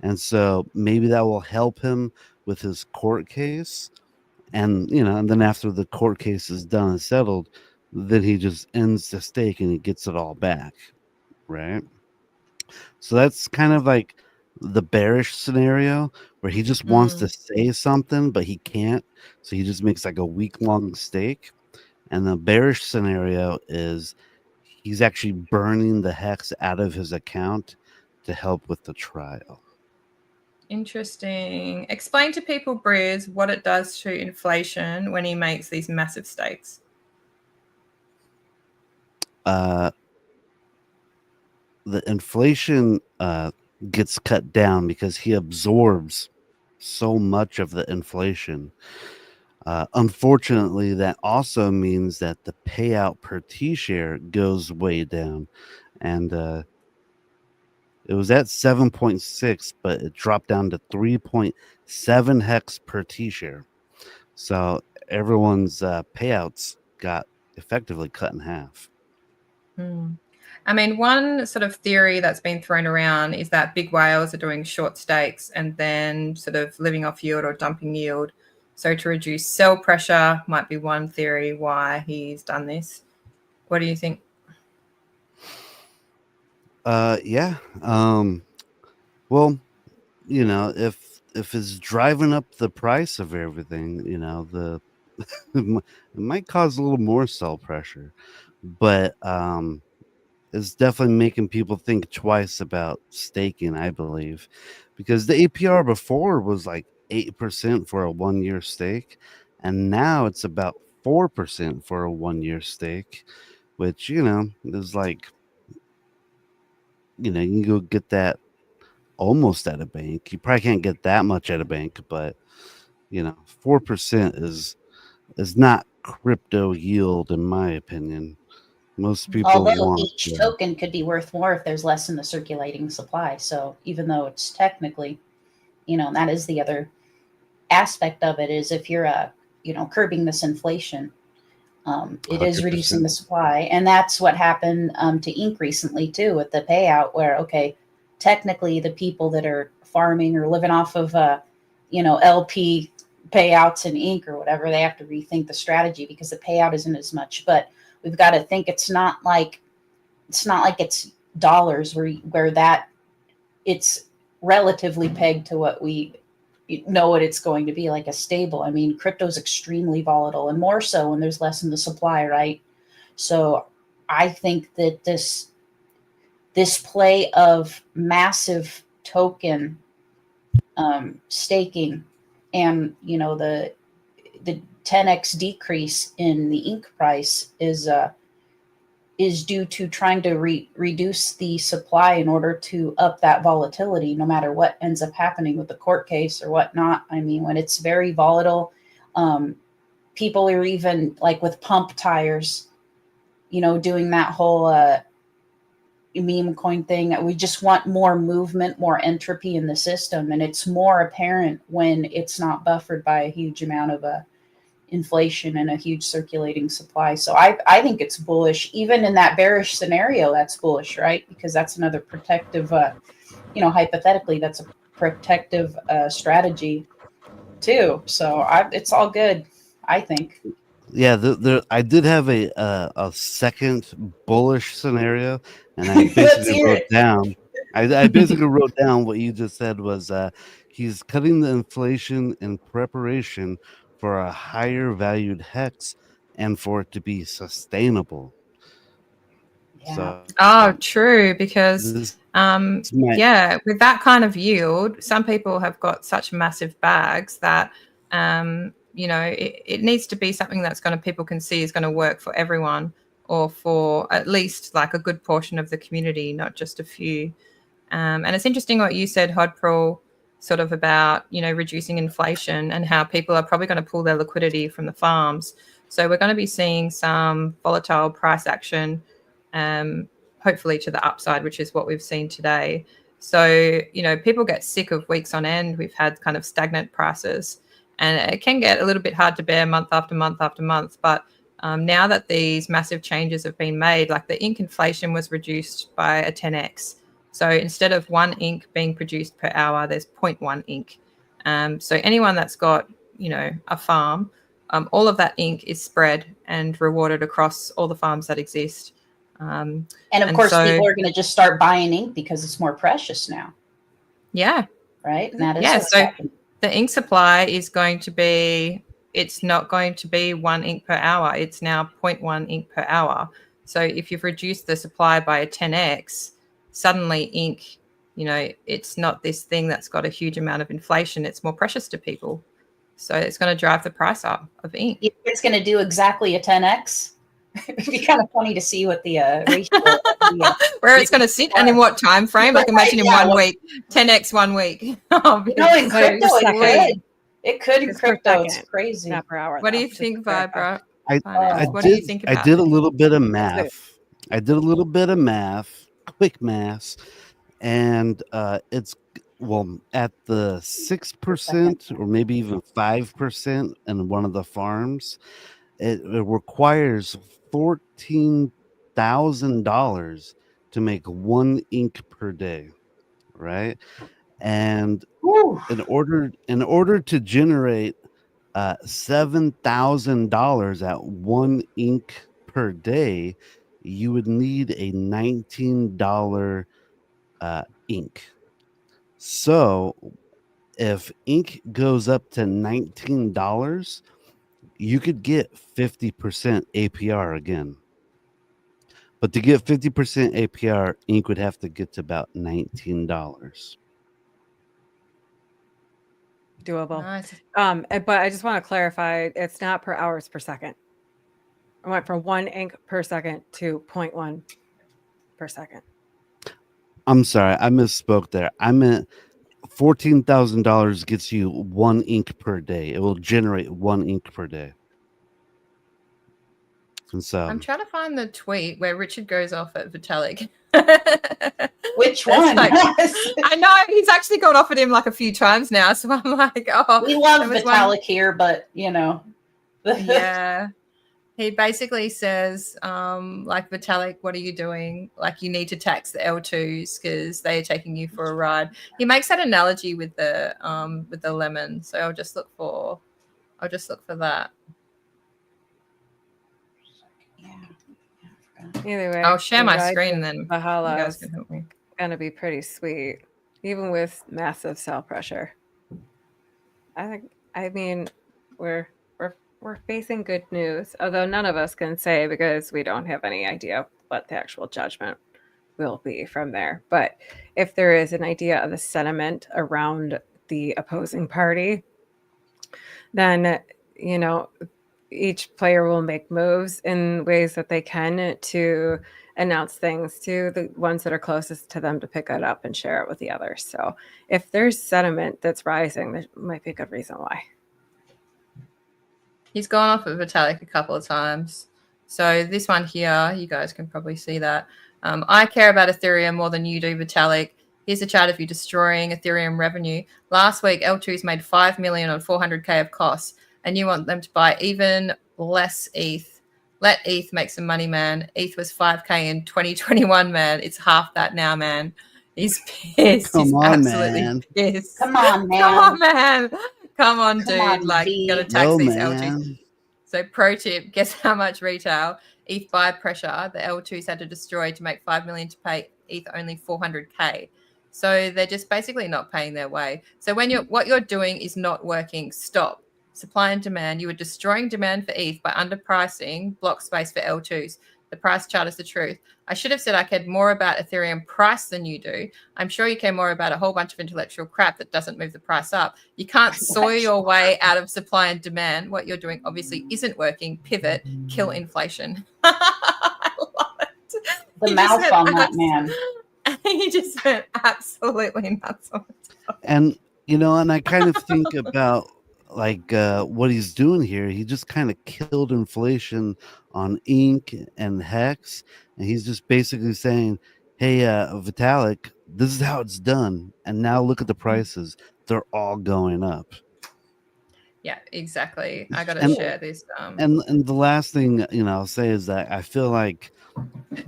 And so maybe that will help him with his court case. And, you know, and then after the court case is done and settled, then he just ends the stake and he gets it all back. Right. So that's kind of like the bearish scenario where he just wants to say something, but he can't. So he just makes like a week-long stake. And the bearish scenario is he's actually burning the hex out of his account to help with the trial. Interesting. Explain to people, Briz, what it does to inflation when he makes these massive stakes. The inflation gets cut down because he absorbs so much of the inflation. Unfortunately, that also means that the payout per T-share goes way down. And it was at 7.6, but it dropped down to 3.7 hex per T-share. So everyone's payouts got effectively cut in half. I mean, one sort of theory that's been thrown around is that big whales are doing short stakes and then sort of living off yield or dumping yield. So to reduce sell pressure might be one theory why he's done this. What do you think? Yeah. Well, you know, if it's driving up the price of everything, you know, it might cause a little more sell pressure, but it's definitely making people think twice about staking, I believe, because the APR before was like 8% for a 1-year stake, and now it's about 4% for a 1-year stake, which, you know, is like, you know, you can go get that almost at a bank. You probably can't get that much at a bank, but you know, 4% is not crypto yield, in my opinion. Most people Although each token could be worth more if there's less in the circulating supply. So even though it's technically, you know, that is the other aspect of it, is if you're you know, curbing this inflation, it 100%. Is reducing the supply. And that's what happened to Inc recently too, with the payout, where, okay, technically the people that are farming or living off of, you know, LP payouts in Inc or whatever, they have to rethink the strategy because the payout isn't as much. But we've got to think it's not like it's dollars where that it's relatively pegged to what we know what it's going to be, like a stable. I mean, crypto's extremely volatile, and more so when there's less in the supply, right? So I think that this play of massive token staking and, you know, the 10x decrease in the Inc price is due to trying to reduce the supply in order to up that volatility, no matter what ends up happening with the court case or whatnot. I mean, when it's very volatile, people are even like with pump tires, you know, doing that whole meme coin thing. We just want more movement, more entropy in the system. And it's more apparent when it's not buffered by a huge amount of inflation and a huge circulating supply. So I think it's bullish. Even in that bearish scenario, that's bullish, right? Because that's another protective, you know, hypothetically, that's a protective strategy too. So it's all good, I think. Yeah, I did have a second bullish scenario, and I basically wrote down. I basically wrote down what you just said was he's cutting the inflation in preparation for a higher valued hex and for it to be sustainable. Yeah. So, true, because yeah, with that kind of yield, some people have got such massive bags that you know, it needs to be something that's people can see is going to work for everyone, or for at least like a good portion of the community, not just a few. And it's interesting what you said, Hodprol, sort of about, you know, reducing inflation and how people are probably going to pull their liquidity from the farms. So we're going to be seeing some volatile price action, hopefully to the upside, which is what we've seen today. So, you know, people get sick of weeks on end. We've had kind of stagnant prices, and it can get a little bit hard to bear month after month after month. But now that these massive changes have been made, like the Inc inflation was reduced by a 10x. So instead of 1 Inc being produced per hour, there's 0.1 Inc. So anyone that's got, you know, a farm, all of that Inc is spread and rewarded across all the farms that exist. And of course, people are going to just start buying Inc because it's more precious now. Yeah. Right. And that is so happening. The Inc supply is going to be, it's not going to be 1 Inc per hour. It's now 0.1 Inc per hour. So if you've reduced the supply by a 10x, suddenly Inc, you know, it's not this thing that's got a huge amount of inflation. It's more precious to people. So it's going to drive the price up of Inc. It's going to do exactly a 10x. It'd be kind of funny to see what the ratio where it's going to sit and in what time frame. Like imagine in 1 week, 10x 1 week. In crypto, it could in crypto. It's crazy. Not per hour. What do you think, Vibra? What do you think about I did a little bit of math. Quick math, and it's well, at the 6% or maybe even 5% in one of the farms, it requires $14,000 to make 1 ink per day, right? And in order to generate $7,000 at 1 ink per day, you would need a $19 ink. So if ink goes up to $19, you could get 50% APR again. But to get 50% APR, ink would have to get to about $19. Doable. Nice. But I just want to clarify, it's not per hours per second. I went from 1 ink per second to 0.1 per second. I'm sorry, I misspoke there. I meant $14,000 gets you 1 ink per day. It will generate 1 ink per day. And so I'm trying to find the tweet where Richard goes off at Vitalik. Which one? Like, I know he's actually gone off at him like a few times now. So I'm like, oh, we love Vitalik here, but you know, yeah. He basically says, like, Vitalik, what are you doing? Like, you need to tax the L2s because they are taking you for a ride. He makes that analogy with the lemon. So I'll just look for that. Either way, I'll share my screen and then you Bahala guys is can help me. gonna be pretty sweet, even with massive sell pressure. I mean, we're facing good news, although none of us can say because we don't have any idea what the actual judgment will be from there. But if there is an idea of the sentiment around the opposing party, then, you know, each player will make moves in ways that they can to announce things to the ones that are closest to them to pick it up and share it with the others. So if there's sentiment that's rising, there might be a good reason why. He's gone off at Vitalik a couple of times. So this one here, you guys can probably see that. I care about Ethereum more than you do, Vitalik. Here's a chart of you destroying Ethereum revenue. Last week, L2s made $5 million on 400K of costs, and you want them to buy even less ETH. Let ETH make some money, man. ETH was 5K in 2021, man. It's half that now, man. He's pissed. Come He's on, absolutely man. pissed. Come on, man. Come on, man. Come on, dude. on, like, V. gotta tax No, these man. L2s. So pro tip, guess how much retail ETH buy pressure the L2s had to destroy to make 5 million to pay ETH only 400K. So they're just basically not paying their way. So when what you're doing is not working, stop. Supply and demand. You are destroying demand for ETH by underpricing block space for L2s. The price chart is the truth. I should have said I cared more about Ethereum price than you do. I'm sure you care more about a whole bunch of intellectual crap that doesn't move the price up. You can't soy your way out of supply and demand. What you're doing obviously isn't working. Pivot, kill inflation. I love it. The mouth on that man. He just went absolutely nuts on it. And you know, and I kind of think about like what he's doing here. He just kind of killed inflation on ink and hex, and he's just basically saying, hey, Vitalik, this is how it's done, and now look at the prices, they're all going up. Yeah, exactly. I gotta share this. And the last thing, you know, I'll say is that I feel like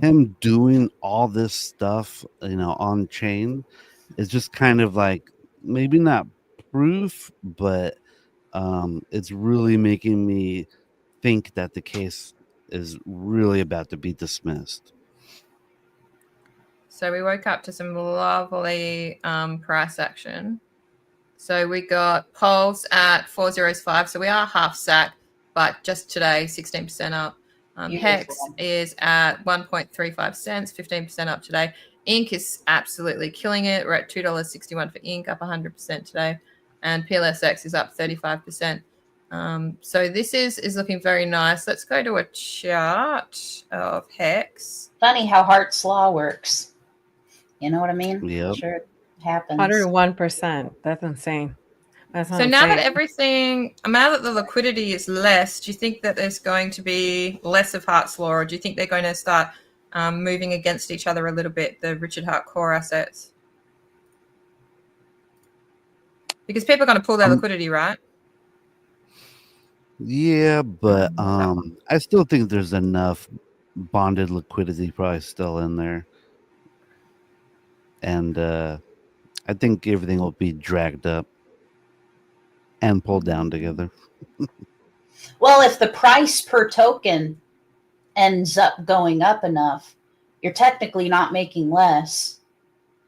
him doing all this stuff, you know, on chain is just kind of like maybe not proof, but it's really making me think that the case is really about to be dismissed. So we woke up to some lovely price action. So we got Pulse at 405. So we are half sack, but just today, 16% up. Hex is at 1.35 cents, 15% up today. Ink is absolutely killing it. We're at $2.61 for Ink, up 100% today. And PLSX is up 35%. So this is looking very nice. Let's go to a chart of Hex. Funny how Hart's law works. You know what I mean? Yep. I'm sure it happens. 101%. That's insane. That's So now that the liquidity is less, do you think that there's going to be less of Hart's law, or do you think they're going to start moving against each other a little bit, the Richard Hart core assets? Because people are going to pull their liquidity, right? Yeah, but I still think there's enough bonded liquidity probably still in there. And I think everything will be dragged up and pulled down together. Well, if the price per token ends up going up enough, you're technically not making less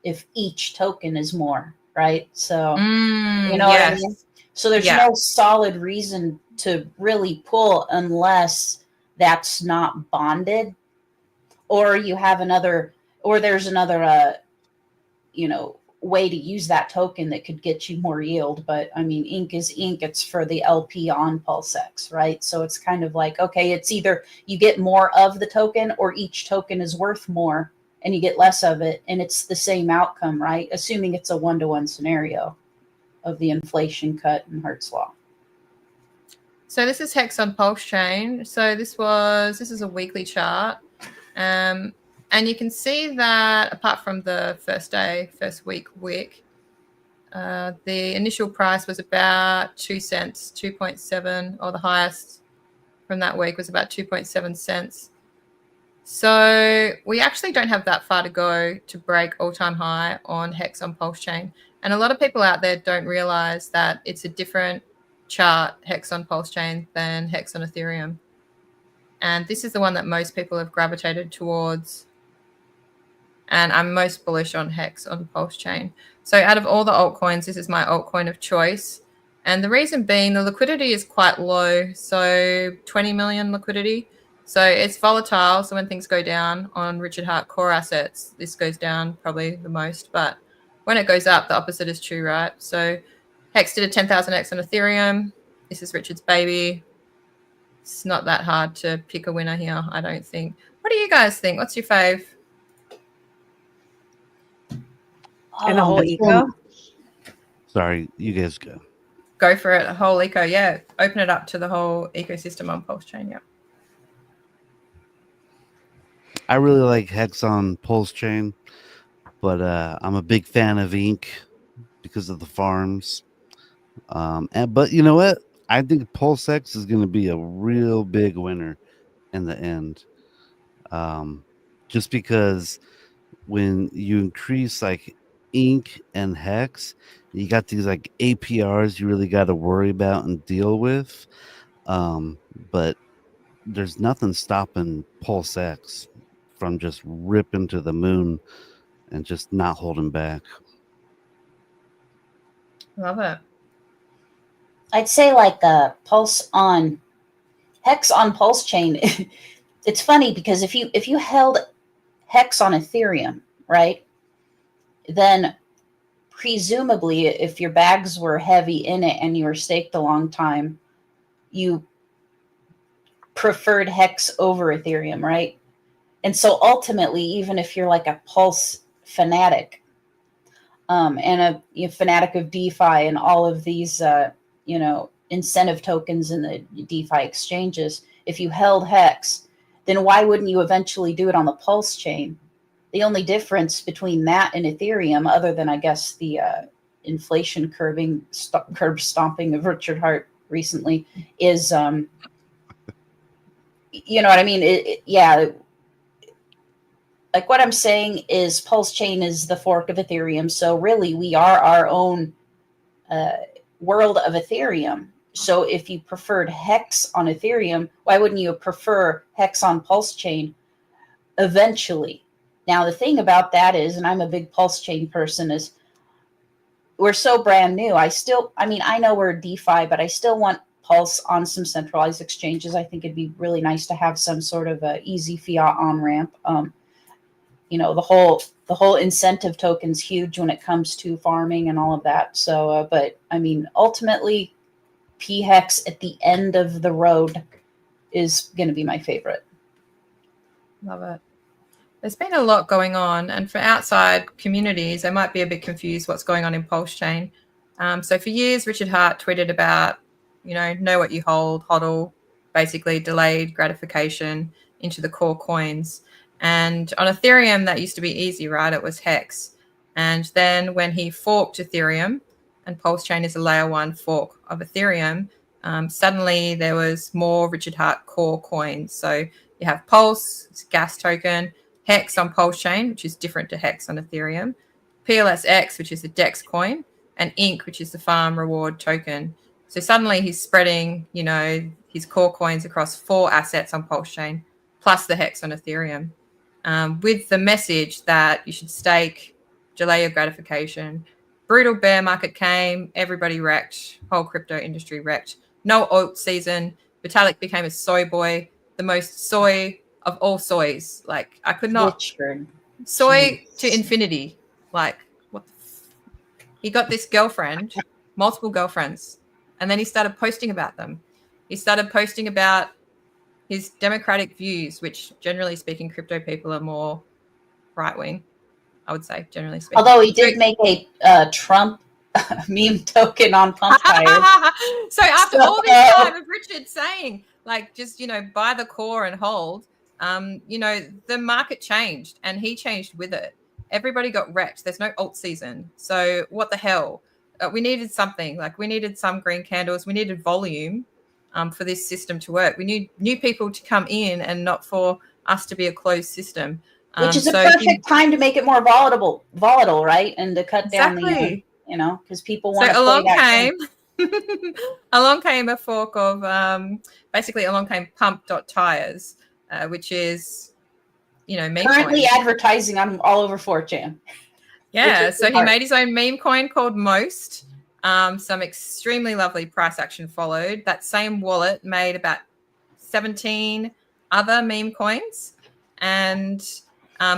if each token is more, right? So, you know what I mean? So there's no solid reason to really pull unless that's not bonded, or you have another, or there's another, way to use that token that could get you more yield. But I mean, ink is ink. It's for the LP on PulseX, right? So it's kind of like, okay, it's either you get more of the token or each token is worth more and you get less of it. And it's the same outcome, right? Assuming it's a 1-to-1 scenario of the inflation cut and Hart's law. So this is Hex on Pulse Chain. So this is a weekly chart. And you can see that apart from the first week wick, the initial price was about 2 cents, 2.7, or the highest from that week was about 2.7 cents. So we actually don't have that far to go to break all-time high on Hex on Pulse Chain. And a lot of people out there don't realize that it's a different chart, Hex on Pulse Chain, than Hex on Ethereum. And this is the one that most people have gravitated towards. And I'm most bullish on Hex on Pulse Chain. So out of all the altcoins, this is my altcoin of choice. And the reason being the liquidity is quite low. So 20 million liquidity. So it's volatile. So when things go down on Richard Hart core assets, this goes down probably the most. But when it goes up, the opposite is true, right? So Hex did a 10,000x on Ethereum. This is Richard's baby. It's not that hard to pick a winner here, I don't think. What do you guys think? What's your fave? And the whole eco? Sorry, you guys go. Go for it. A whole eco, yeah. Open it up to the whole ecosystem on Pulse Chain, yeah. I really like Hex on Pulse Chain, but I'm a big fan of Ink because of the farms. But you know what? I think PulseX is going to be a real big winner in the end. Just because when you increase like Ink and Hex, you got these like APRs you really got to worry about and deal with. But there's nothing stopping PulseX from just ripping to the moon and just not holding back. Love it. I'd say like Hex on Pulse Chain. It's funny because if you held Hex on Ethereum, right, then presumably if your bags were heavy in it and you were staked a long time, you preferred Hex over Ethereum, right? And so ultimately, even if you're like a Pulse fanatic, and a fanatic of DeFi and all of these, incentive tokens in the DeFi exchanges, if you held Hex, then why wouldn't you eventually do it on the Pulse chain? The only difference between that and Ethereum, other than I guess the inflation curb stomping of Richard Hart recently, is, you know what I mean? Like what I'm saying is Pulse Chain is the fork of Ethereum. So really we are our own world of Ethereum. So if you preferred Hex on Ethereum, why wouldn't you prefer Hex on Pulse Chain eventually? Now, the thing about that is, and I'm a big Pulse Chain person, is we're so brand new. I know we're DeFi, but I still want Pulse on some centralized exchanges. I think it'd be really nice to have some sort of a easy fiat on-ramp. The whole incentive token's huge when it comes to farming and all of that. So, but I mean, ultimately, PHEX at the end of the road is going to be my favorite. Love it. There's been a lot going on, and for outside communities, they might be a bit confused what's going on in Pulse Chain. So for years, Richard Hart tweeted about, know what you hold, HODL, basically delayed gratification into the core coins. And on Ethereum, that used to be easy, right? It was Hex. And then when he forked Ethereum, and PulseChain is a layer 1 fork of Ethereum, suddenly there was more Richard Hart core coins. So you have Pulse, it's a gas token, Hex on PulseChain, which is different to Hex on Ethereum, PLSX, which is a DEX coin, and Inc, which is the farm reward token. So suddenly he's spreading, you know, his core coins across 4 assets on PulseChain, plus the Hex on Ethereum, with the message that you should stake, delay your gratification. Brutal bear market came, everybody wrecked, whole crypto industry wrecked. No alt season. Vitalik became a soy boy, the most soy of all soys. Like, I could not. Richard. Soy Jeez. to infinity. Like, what the he got this girlfriend, multiple girlfriends, and then he started posting about them. He started posting about his democratic views, which generally speaking, crypto people are more right-wing, I would say, generally speaking. Although he did make a Trump meme token on pump tires. So after all this time of Richard saying, like, just, you know, buy the core and hold, you know, the market changed and he changed with it. Everybody got wrecked. There's no alt season. So what the hell? We needed something. Like, we needed some green candles. We needed volume for this system to work. We need new people to come in and not for us to be a closed system. Which is a perfect time to make it more volatile, right? And to cut down the, you know, because people want to play along came a fork of, basically along came pump.tires, which is, you know, meme currently coin. Advertising on all over 4chan. Yeah, so he made his own meme coin called Most. Some extremely lovely price action followed. That same wallet made about 17 other meme coins, and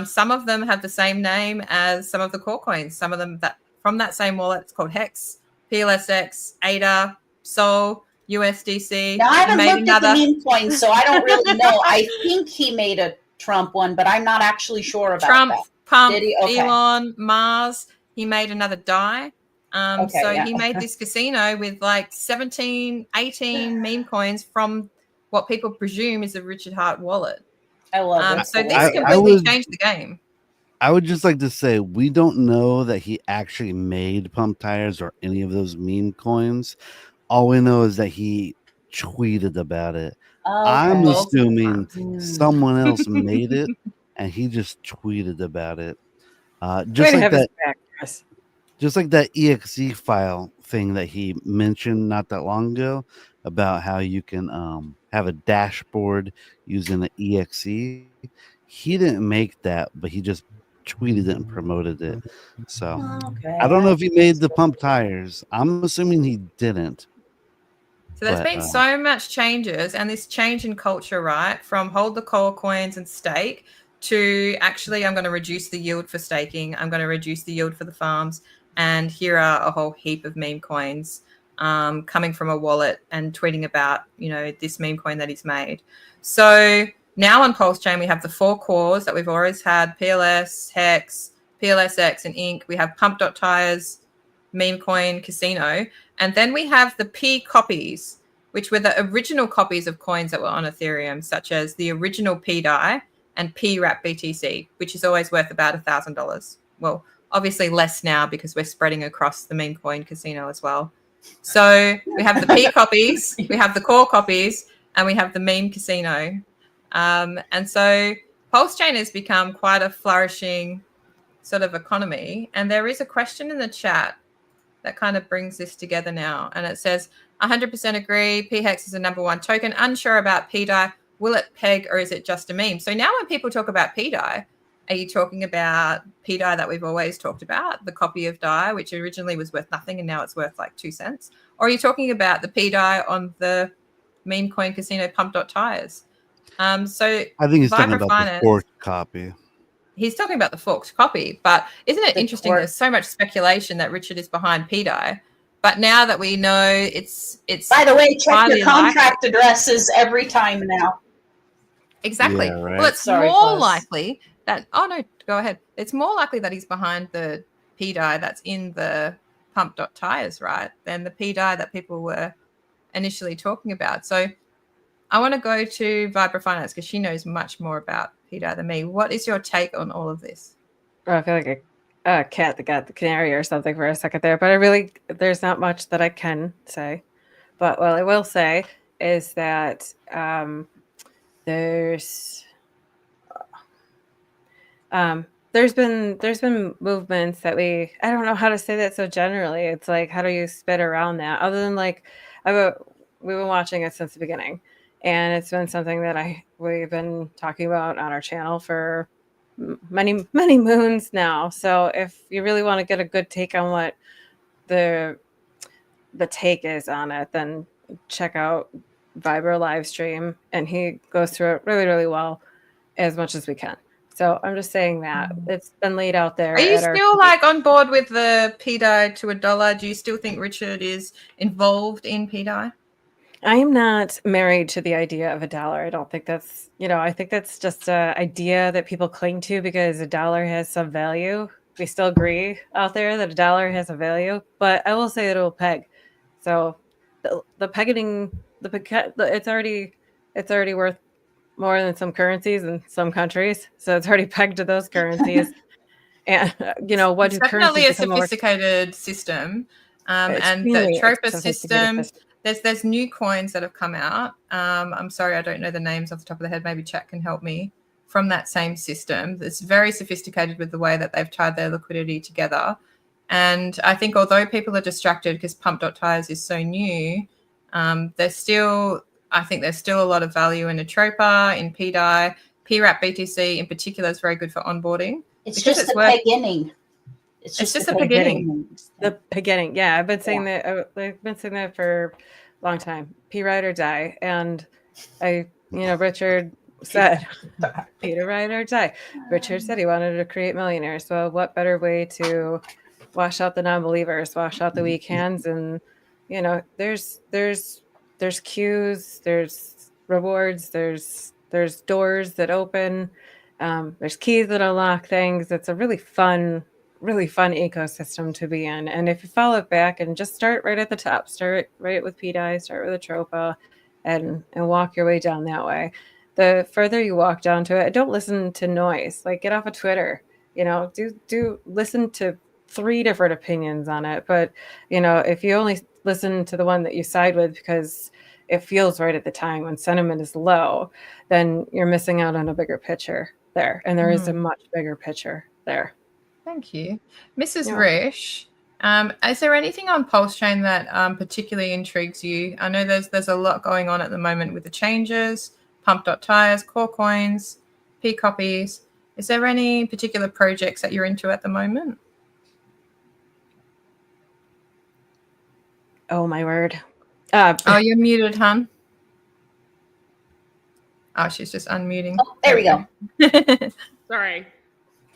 some of them have the same name as some of the core coins. Some of them that from that same wallet, it's called Hex, PLSX, ADA, Sol, USDC. Now, I haven't looked at the meme coins, so I don't really know. I think he made a Trump one, but I'm not actually sure about Trump, that. Pump, Did he? Okay. Elon, Mars. He made another DAI. He made this casino with like 17, 18 meme coins from what people presume is a Richard Hart wallet. I love it. So this completely changed the game. I would just like to say, we don't know that he actually made pump tires or any of those meme coins. All we know is that he tweeted about it. Okay. I'm assuming someone else made it and he just tweeted about it. Just like that exe file thing that he mentioned not that long ago about how you can have a dashboard using an exe. He didn't make that, but he just tweeted it and promoted it. So I don't know if he made the pump tires. I'm assuming he didn't. So there's been so much changes, and this change in culture, right? From hold the core coins and stake to actually I'm going to reduce the yield for staking. I'm going to reduce the yield for the farms. And here are a whole heap of meme coins coming from a wallet and tweeting about, you know, this meme coin that he's made. So now on PulseChain, we have the 4 cores that we've always had: PLS, Hex, PLSX, and Inc. We have pump.tires, meme coin, casino. And then we have the P copies, which were the original copies of coins that were on Ethereum, such as the original pDAI and pWBTC, which is always worth about $1,000. Well, obviously less now because we're spreading across the meme coin casino as well. So we have the P copies, we have the core copies, and we have the meme casino. And so PulseChain has become quite a flourishing sort of economy. And there is a question in the chat that kind of brings this together now. And it says, 100% agree, PHEX is the #1 token. Unsure about pDAI. Will it peg or is it just a meme? So now when people talk about pDAI, are you talking about pDAI that we've always talked about, the copy of DAI, which originally was worth nothing and now it's worth like 2 cents? Or are you talking about the pDAI on the meme coin casino pump.tires? So I think he's talking about the forked copy. He's talking about the forked copy, but isn't it interesting? There's so much speculation that Richard is behind pDAI, but now that we know it's. By the way, check your contract addresses every time now. Exactly. Yeah, right. Well, it's more likely that. Oh no, go ahead. It's more likely that he's behind the pDAI that's in the pump.tires, right, than the pDAI that people were initially talking about. So I want to go to Vibra Finance because she knows much more about pDAI than me. What is your take on all of this? I feel like cat that got the canary or something for a second there, but there's not much that I can say. But what I will say is that there's been movements that I don't know how to say that so generally. It's like, how do you spit around that? Other than like, we've been watching it since the beginning, and it's been something that we've been talking about on our channel for many moons now. So if you really want to get a good take on what the take is on it, then check out Viber live stream, and he goes through it really, really well, as much as we can. So I'm just saying that it's been laid out there. Are you still like on board with the pDAI to $1? Do you still think Richard is involved in pDAI? I am not married to the idea of $1. I don't think that's, I think that's just an idea that people cling to because $1 has some value. We still agree out there that $1 has a value, but I will say it'll peg. So the pegging, it's already worth more than some currencies in some countries. So it's already pegged to those currencies. And what it's do definitely currencies a sophisticated system. And the Tropa system, there's new coins that have come out. I'm sorry, I don't know the names off the top of the head. Maybe chat can help me. From that same system, it's very sophisticated with the way that they've tied their liquidity together. And I think although people are distracted because pump.tires is so new, there's still a lot of value in a Tropa, in pDAI. pWBTC in particular is very good for onboarding. It's just the beginning. It's just the beginning. The beginning. Yeah, I've been saying that. I've been saying that for a long time. P ride or die. And Richard said, Peter ride or die. Richard said he wanted to create millionaires. So what better way to wash out the non-believers, wash out the weak hands? And there's queues, there's rewards, there's doors that open, there's keys that unlock things. It's a really fun ecosystem to be in. And if you follow it back and just start right at the top, start right with pDAI, start with a Tropa, and walk your way down that way. The further you walk down to it, don't listen to noise. Like, get off of Twitter. Do listen to 3 different opinions on it. But if you only listen to the one that you side with because it feels right at the time when sentiment is low, then you're missing out on a bigger picture there. And there is a much bigger picture there. Thank you. Mrs. Rish, is there anything on PulseChain that particularly intrigues you? I know there's a lot going on at the moment with the changes, pump.tires, core coins, P copies. Is there any particular projects that you're into at the moment? Oh, my word. You're muted, hon. Oh, she's just unmuting. Oh, there we go. Sorry.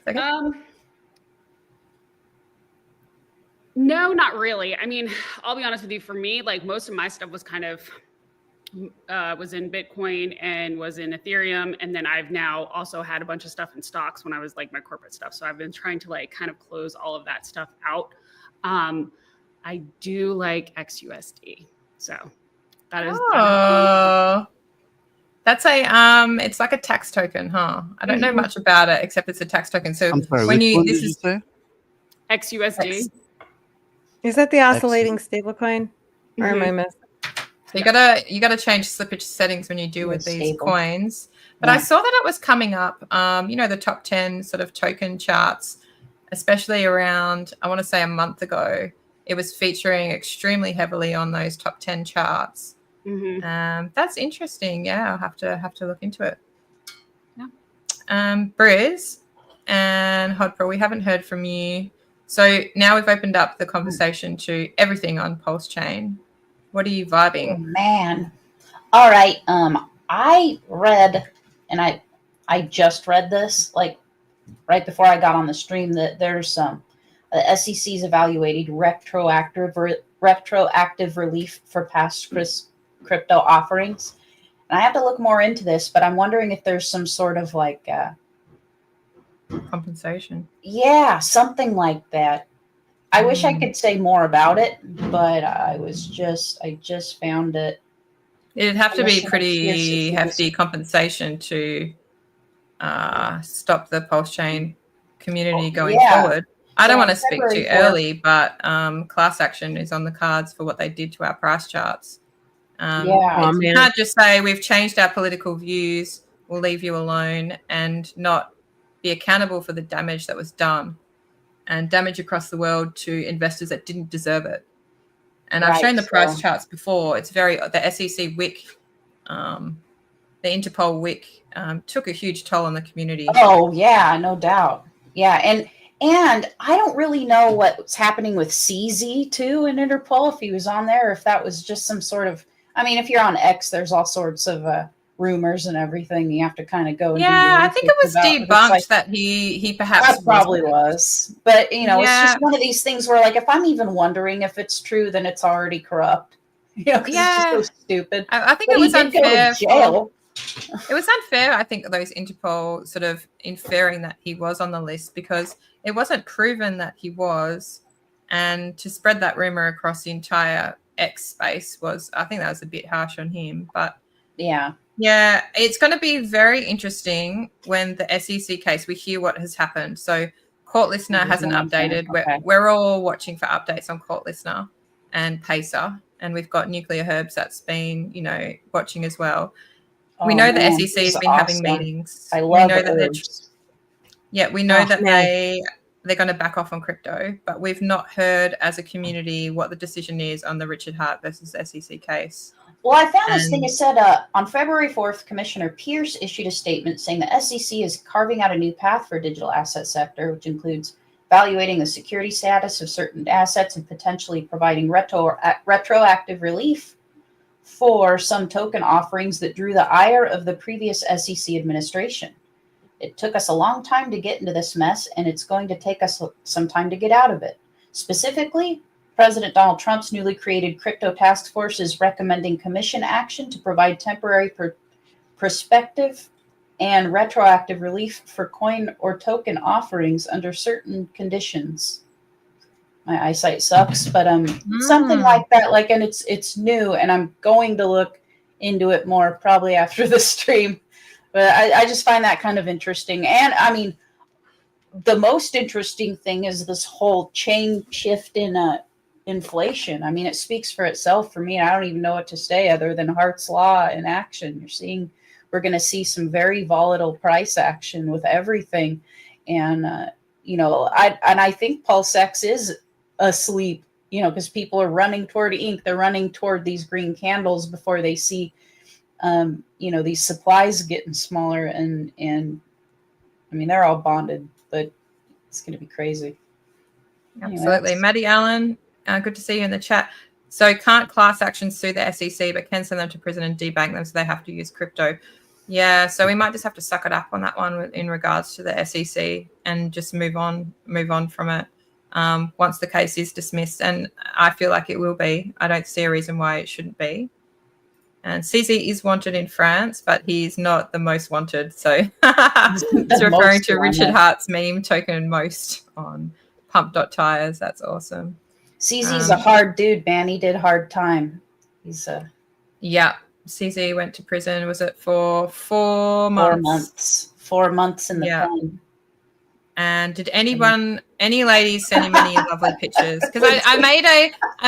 Okay. No, not really. I mean, I'll be honest with you. For me, like, most of my stuff was kind of was in Bitcoin and was in Ethereum, and then I've now also had a bunch of stuff in stocks when I was like my corporate stuff. So I've been trying to like kind of close all of that stuff out. I do like XUSD, so that is. That's it's like a tax token, huh? I don't know much about it except it's a tax token. So I'm sorry, when which did you say? XUSD. Is that the oscillating stablecoin? Or am I missing? So you gotta change slippage settings when you do with these coins. But I saw that it was coming up. The top 10 sort of token charts, especially around, I want to say a month ago. It was featuring extremely heavily on those top 10 charts. That's interesting. Yeah, I'll have to look into it. Yeah. Briz and Hodpro, we haven't heard from you. So now we've opened up the conversation to everything on PulseChain. What are you vibing? Oh, man. All right. I read, and I just read this like right before I got on the stream, that there's the SEC's evaluated retroactive relief for past crypto offerings. And I have to look more into this, but I'm wondering if there's some sort of like compensation. Yeah, something like that. I wish I could say more about it, but I just found it. It'd have to be pretty hefty compensation to stop the PulseChain community going forward. I don't So want on to speak February too 4th early, but class action is on the cards for what they did to our price charts. Yeah. You can't just say we've changed our political views, we'll leave you alone, and not be accountable for the damage that was done and damage across the world to investors that didn't deserve it. And I've shown the price charts before. It's the SEC WIC, the Interpol WIC took a huge toll on the community. Oh yeah, no doubt. Yeah, and I don't really know what's happening with CZ too in Interpol, if he was on there, or if that was just some sort of. I mean, if you're on X, there's all sorts of rumors and everything. You have to kind of go. And I think it was debunked that he perhaps that probably was, but it's just one of these things where, like, if I'm even wondering if it's true, then it's already corrupt. Because it's just so stupid. I think it was unfair. It was unfair, I think, those Interpol sort of inferring that he was on the list, because it wasn't proven that he was, and to spread that rumor across the entire X space I think that was a bit harsh on him. But yeah, it's going to be very interesting when the SEC case, we hear what has happened. So Court Listener hasn't updated. We're all watching for updates on Court Listener and Pacer, and we've got Nuclear Herbs that's been, watching as well. We know the SEC has been having meetings. I love herbs. We know that they're going to back off on crypto, but we've not heard as a community what the decision is on the Richard Hart versus SEC case. Well, I found this thing. It said on February 4th, Commissioner Pierce issued a statement saying the SEC is carving out a new path for digital asset sector, which includes evaluating the security status of certain assets and potentially providing retroactive relief for some token offerings that drew the ire of the previous SEC administration. It took us a long time to get into this mess, and it's going to take us some time to get out of it. Specifically, President Donald Trump's newly created crypto task force is recommending commission action to provide temporary prospective and retroactive relief for coin or token offerings under certain conditions. My eyesight sucks, but something like that. And it's new, and I'm going to look into it more probably after the stream. But I just find that kind of interesting. And I mean, the most interesting thing is this whole chain shift in inflation. I mean, it speaks for itself for me. I don't even know what to say other than Hart's Law in action. We're going to see some very volatile price action with everything. And, I think PulseX is asleep, because people are running toward ink. They're running toward these green candles before they see these supplies getting smaller, and I mean, they're all bonded, but it's going to be crazy. Absolutely. Anyway, Maddie Allen, good to see you in the chat. So can't class actions sue the SEC, but can send them to prison and debank them, so they have to use crypto. Yeah, so we might just have to suck it up on that one in regards to the SEC and just move on from it once the case is dismissed. And I feel like it will be. I don't see a reason why it shouldn't be. And CZ is wanted in France, but he's not the most wanted. So it's referring to Richard Hart's meme token most on pump.tires. That's awesome. CZ's a hard dude, man. He did hard time. He's yeah. CZ went to prison. Was it for 4 months? 4 months in the pen. And did any ladies send him any lovely pictures? Because I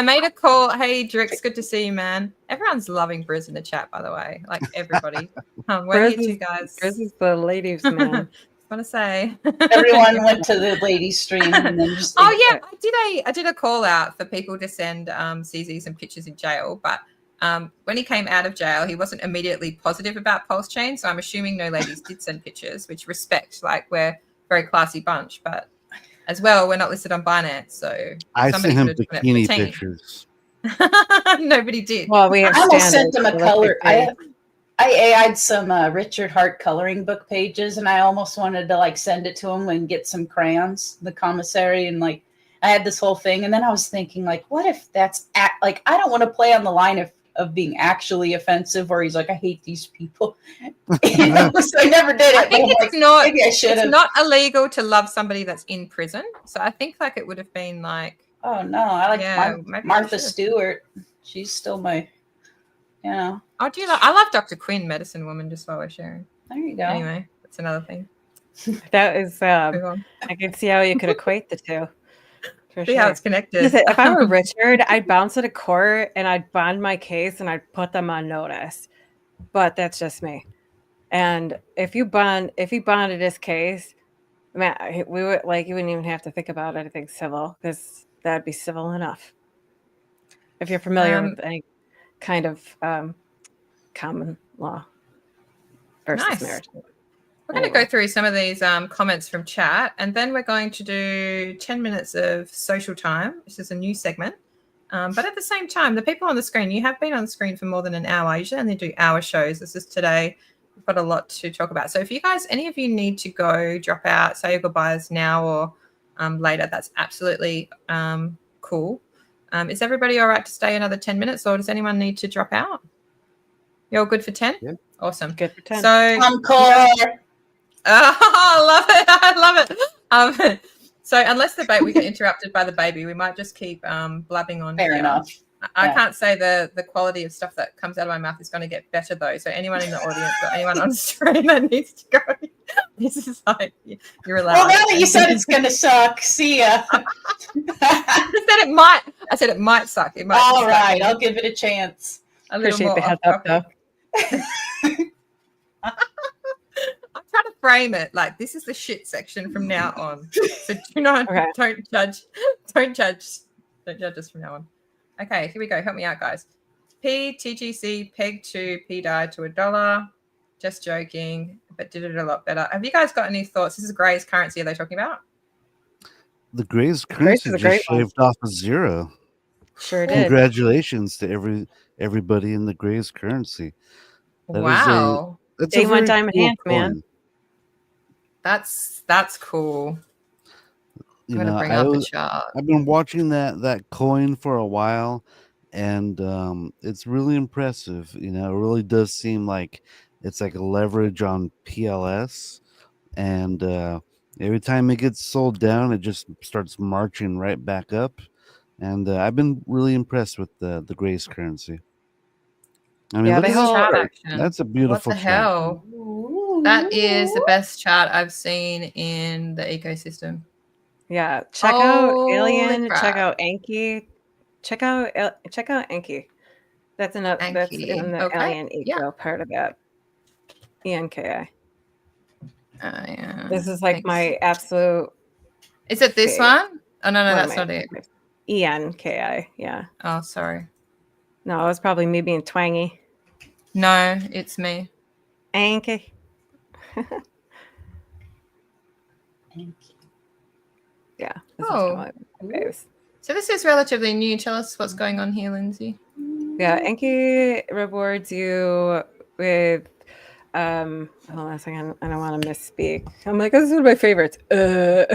made a call. Hey, Drix, good to see you, man. Everyone's loving Briz in the chat, by the way. Like everybody. Where are you two guys? Briz is the ladies' man. I want to say everyone went to the ladies' stream and then just. I did a call out for people to send CZ some pictures in jail, but when he came out of jail, he wasn't immediately positive about PulseChain, so I'm assuming no ladies did send pictures, which respect. Like we're very classy bunch, but as well, we're not listed on Binance, so I sent him bikini pictures. Nobody did. Well, I almost sent him a color. I AI'd some Richard Hart coloring book pages, and I almost wanted to send it to him and get some crayons, the commissary, and I had this whole thing, and then I was thinking what if that's I don't want to play on the line of being actually offensive, or he's like, I hate these people. So I never did it. I think it's not illegal to love somebody that's in prison. So I think it would have been oh no, I like Martha Stewart. She's still my, Oh, I love Dr. Quinn, medicine woman, just while we're sharing. There you go. Anyway, that's another thing. That is, Move on. I can see how you could equate the two. For See how it's connected. Listen, if I were Richard, I'd bounce it to court and I'd bond my case and I'd put them on notice. But that's just me. And if he bonded his case, man, we would like you wouldn't even have to think about anything civil because that'd be civil enough. If you're familiar with any kind of common law versus marriage. We're going to go through some of these comments from chat, and then we're going to do 10 minutes of social time. This is a new segment. But at the same time, the people on the screen, you have been on the screen for more than an hour. I usually only do hour shows. This is today. We've got a lot to talk about. So if you guys, any of you need to go, drop out, say your goodbyes now or later, that's absolutely cool. Is everybody all right to stay another 10 minutes, or does anyone need to drop out? You're all good for 10? Yeah. Awesome. Good for 10. So, Encore. I love it. So unless we get interrupted by the baby, we might just keep blabbing on. Fair enough. I can't say the quality of stuff that comes out of my mouth is going to get better though. So anyone in the audience or anyone on stream that needs to go, this is like you're allowed. Well, now that you said it's going to suck, see ya. I said it might suck. It might. All right, I'll give it a chance. Appreciate the heads up though. I'm trying to frame it like this is the shit section from now on. So don't judge us from now on. Okay, here we go. Help me out, guys. PTGC pegged to pDAI to $1. Just joking, but did it a lot better. Have you guys got any thoughts? This is Gray's currency. Are they talking about? The Gray's currency just shaved off a zero. Sure did. Congratulations to everybody in the Gray's currency. Wow. That's Day one time enhanced, man. That's cool. You know, I've been watching that coin for a while, and it's really impressive. You know, it really does seem like it's like a leverage on PLS, and every time it gets sold down, it just starts marching right back up. And I've been really impressed with the Gray's currency. I mean, that's a beautiful what the chart. hell? That is the best chart I've seen in the ecosystem. Yeah, check out Alien. Crap. Check out Anki. Check out Anki. That's in the Alien eco part of that. ENKI. Yeah. This is like my absolute. Is it this one? Oh no, that's not it. ENKI. Yeah. Oh, sorry. No, it was probably me being twangy. No, it's me. Anki. Yeah. So this is relatively new. Tell us what's going on here, Lindsay. Yeah, Anki rewards you with hold on a second. I don't want to misspeak. I'm like, this is one of my favorites. No,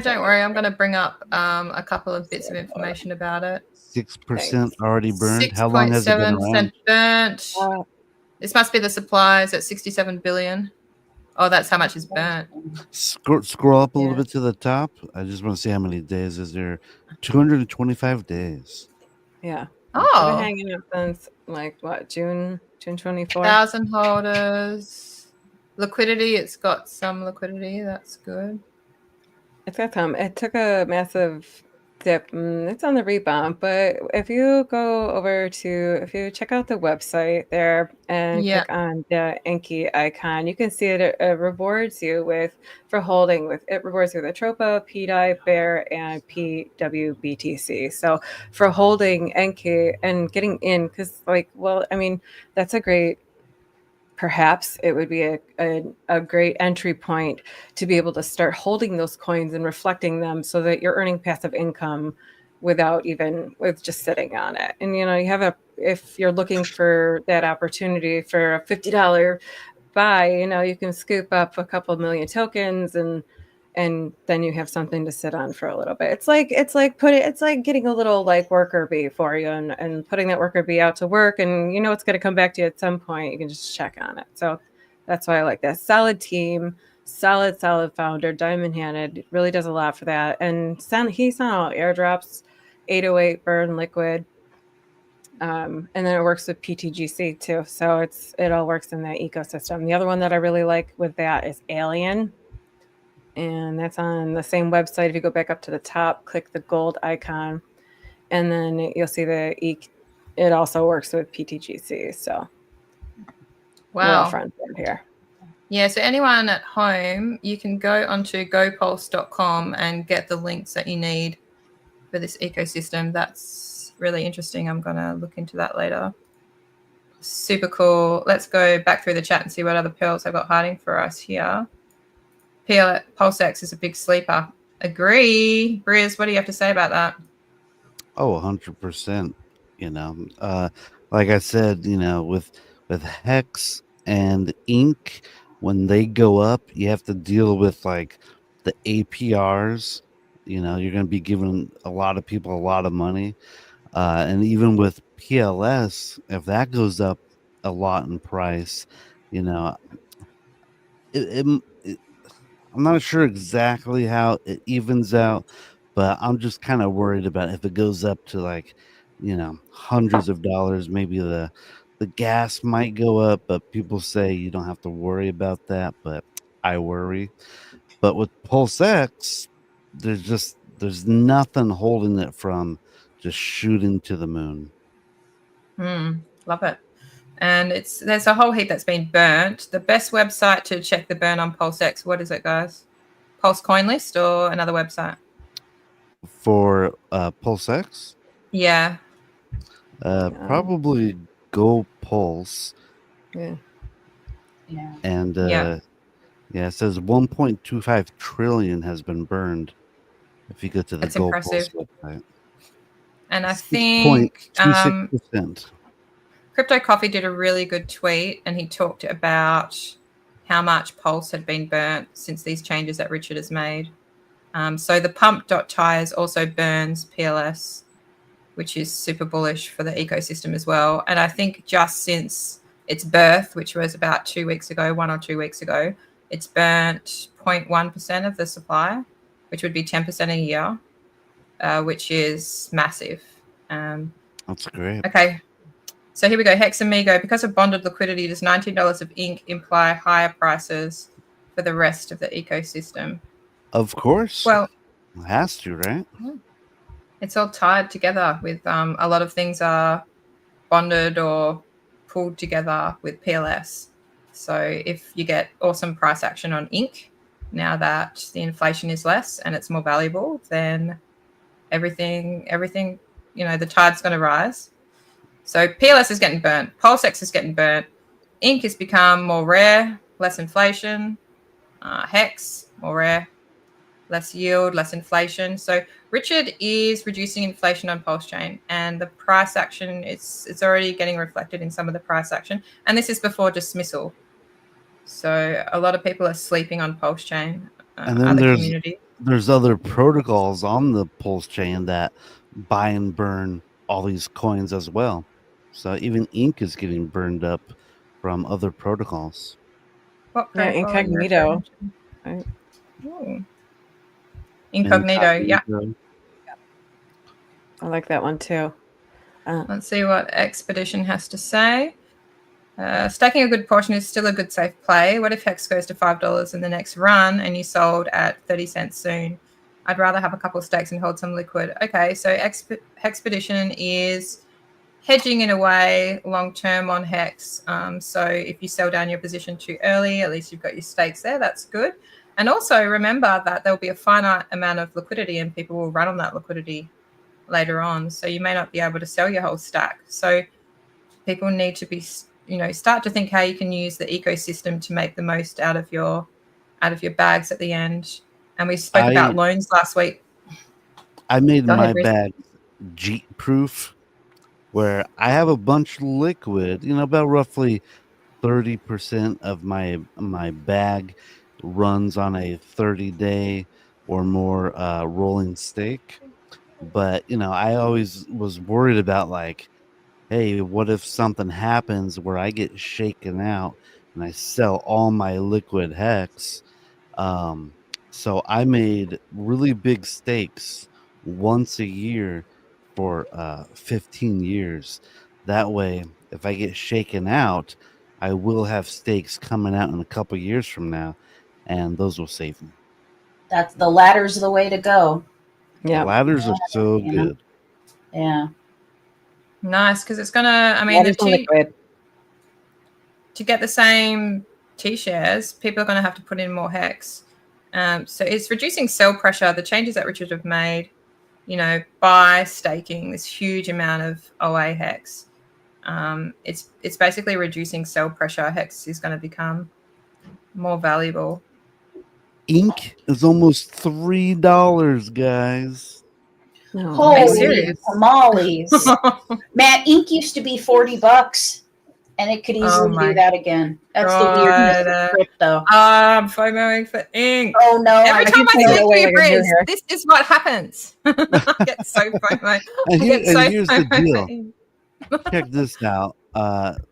don't worry. I'm going to bring up a couple of bits of information about it. 6% already burned. How long has it been around? Burnt. This must be the supplies at 67 billion. Oh, that's how much is burnt. Scroll up a little bit to the top. I just want to see how many days is there. 225 days. Yeah. Oh. I've been hanging up since like what, June 24. 1,000 holders. Liquidity, it's got some liquidity. That's good. It's got some. It took a massive dip. It's on the rebound, but if you check out the website there and click on the Anki icon, you can see it rewards you with a Tropa, pDAI, Bear, and pWBTC. So for holding Anki and getting in, because that's a great. Perhaps it would be a great entry point to be able to start holding those coins and reflecting them so that you're earning passive income with just sitting on it. And, if you're looking for that opportunity for a $50 buy, you can scoop up a couple million tokens and then you have something to sit on for a little bit. It's like getting a little like worker bee for you and putting that worker bee out to work, and it's going to come back to you at some point. You can just check on it. So that's why I like that. Solid team, solid founder, diamond handed, really does a lot for that. And he sent out airdrops, 808 burn liquid. And then it works with PTGC too. So it all works in that ecosystem. The other one that I really like with that is Alien. And that's on the same website. If you go back up to the top, click the gold icon, and then you'll see it also works with PTGC. So we're all friends around here. Yeah, so anyone at home, you can go onto gopulse.com and get the links that you need for this ecosystem. That's really interesting. I'm going to look into that later. Super cool. Let's go back through the chat and see what other pearls I've got hiding for us here. PulseX is a big sleeper. Agree. Briz, what do you have to say about that? Oh, 100%. Like I said, with Hex and Ink, when they go up, you have to deal with like the APRs. You're going to be giving a lot of people a lot of money. And even with PLS, if that goes up a lot in price, I'm not sure exactly how it evens out, but I'm just kind of worried about if it goes up to like, hundreds of dollars, maybe the gas might go up, but people say you don't have to worry about that, but I worry. But with PulseX, there's nothing holding it from just shooting to the moon. Love it. And there's a whole heap that's been burnt. The best website to check the burn on PulseX, what is it, guys? Pulse Coin List or another website? For PulseX? Yeah. Probably Go Pulse. Yeah. Yeah. And it says 1.25 trillion has been burned. If you go to the That's Go impressive. Pulse website. And I think 6.26%. Crypto Coffee did a really good tweet, and he talked about how much Pulse had been burnt since these changes that Richard has made. So the pump.tires also burns PLS, which is super bullish for the ecosystem as well. And I think just since its birth, which was about 2 weeks ago, 1 or 2 weeks ago, it's burnt 0.1% of the supply, which would be 10% a year, which is massive. That's great. Okay. So here we go. Hex Amigo. Because of bonded liquidity, does $19 of ink imply higher prices for the rest of the ecosystem? Of course. Well, it has to, right? It's all tied together with a lot of things are bonded or pulled together with PLS. So if you get awesome price action on ink, now that the inflation is less and it's more valuable, then everything, the tide's going to rise. So PLS is getting burnt. PulseX is getting burnt. Ink has become more rare, less inflation. Hex, more rare, less yield, less inflation. So Richard is reducing inflation on PulseChain, and the price action, it's already getting reflected in some of the price action. And this is before dismissal. So a lot of people are sleeping on PulseChain. And then there's other protocols on the PulseChain that buy and burn all these coins as well. So even ink is getting burned up from other protocols. What protocol? Incognito. Right. Incognito, yeah. I like that one too. Let's see what Expedition has to say. Stacking a good portion is still a good safe play. What if Hex goes to $5 in the next run and you sold at 30 cents soon? I'd rather have a couple of stakes and hold some liquid. Okay, so Expedition is hedging in a way long-term on Hex. So if you sell down your position too early, at least you've got your stakes there. That's good. And also remember that there'll be a finite amount of liquidity and people will run on that liquidity later on. So you may not be able to sell your whole stack. So people need to be, start to think how you can use the ecosystem to make the most out of your bags at the end. And we spoke about loans last week. I made my bag Jeep proof, where I have a bunch of liquid, about roughly 30% of my bag runs on a 30-day or more rolling stake. But, I always was worried about like, hey, what if something happens where I get shaken out and I sell all my liquid Hex? So I made really big stakes once a year for 15 years. That way, if I get shaken out, I will have stakes coming out in a couple years from now, and those will save me. That's the ladder's the way to go. Yeah, ladders are so you know? good. Yeah. Nice, because it's gonna. I mean, to get the same T-shares, people are going to have to put in more hex. So it's reducing sell pressure. The changes that Richard have made, by staking this huge amount of OA hex. It's basically reducing sell pressure. Hex is going to become more valuable. Ink is almost $3, guys. No, holy tamales. Man, ink used to be $40 and it could easily do that again. That's the weirdness of crypto. I'm FOMOing for ink. Oh no. Every time I speak to you, Briz, this is what happens. I get so FOMO. And here's the deal. Check this out.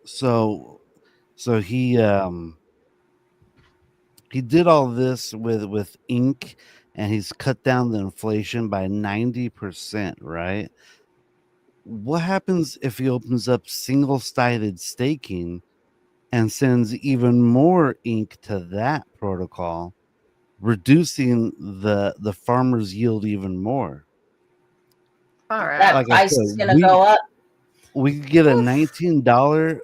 So he did all this with ink, and he's cut down the inflation by 90%, right? What happens if he opens up single-sided staking and sends even more ink to that protocol, reducing the farmer's yield even more? All right. That price is going to go up. We could get a $19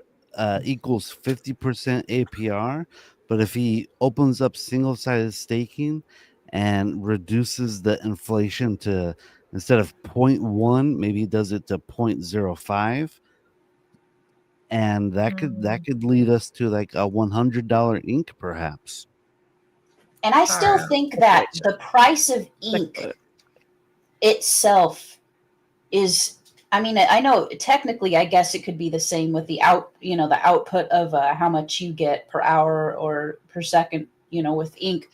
equals 50% APR, but if he opens up single-sided staking and reduces the inflation to, instead of 0.1, maybe he does it to 0.05, and that could lead us to like a $100 ink perhaps. And I still think that the price of ink itself is, I mean, I know technically, I guess it could be the same with the the output of how much you get per hour or per second, with ink,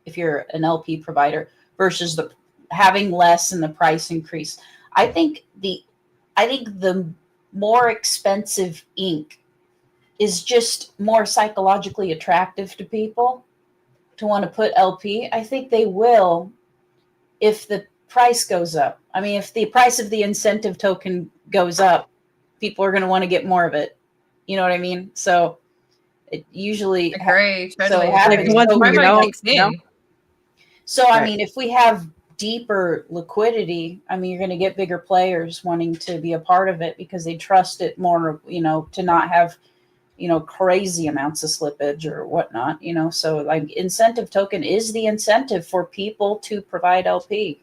if you're an LP provider, versus the having less and the price increase. I think the more expensive ink is just more psychologically attractive to people to want to put LP. I think they will if the price goes up. I mean, if the price of the incentive token goes up, people are going to want to get more of it. You know what I mean? So it usually happens. So I mean, if we have deeper liquidity, I mean, you're going to get bigger players wanting to be a part of it because they trust it more, to not have, crazy amounts of slippage or whatnot, so like incentive token is the incentive for people to provide LP.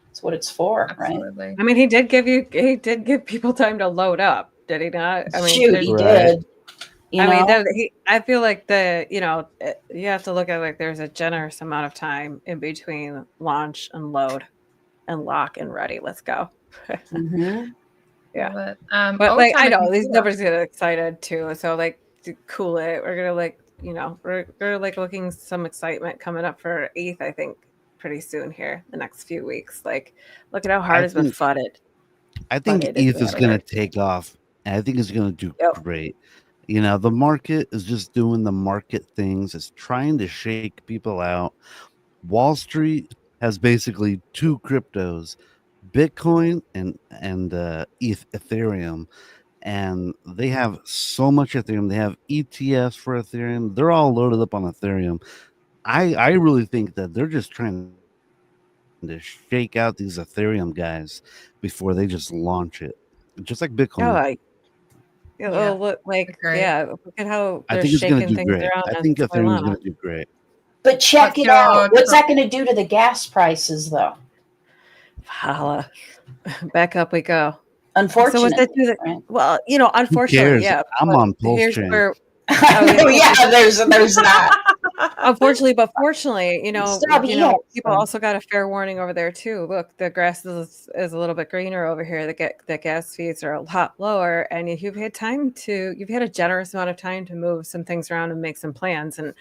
That's what it's for. Absolutely. Right? I mean, he did give people time to load up, did he not? I mean, shoot, he did. I feel like you have to look at like there's a generous amount of time in between launch and load and lock and ready. Let's go. Mm-hmm. Yeah. But like I know these numbers get excited too. So like to cool it, we're gonna like looking some excitement coming up for ETH, I think, pretty soon here, the next few weeks. Like look at how hard it's been fudded. I think ETH is gonna take off, and I think it's gonna do great. The market is just doing the market things. It's trying to shake people out. Wall Street has basically two cryptos, Bitcoin and Ethereum. And they have so much Ethereum. They have ETFs for Ethereum. They're all loaded up on Ethereum. I really think that they're just trying to shake out these Ethereum guys before they just launch it. Just like Bitcoin. Look at how I think it's going to do great. I think Ethereum is going to do great. But check it out. What's that going to do to the gas prices, though? Holla. Back up we go. Unfortunately. So what's that do? Right? Well, unfortunately, yeah. I'm on PulseChain. There's that. Unfortunately, but fortunately, people also got a fair warning over there too. Look, the grass is a little bit greener over here. The gas fees are a lot lower, and you've had a generous amount of time to move some things around and make some plans. And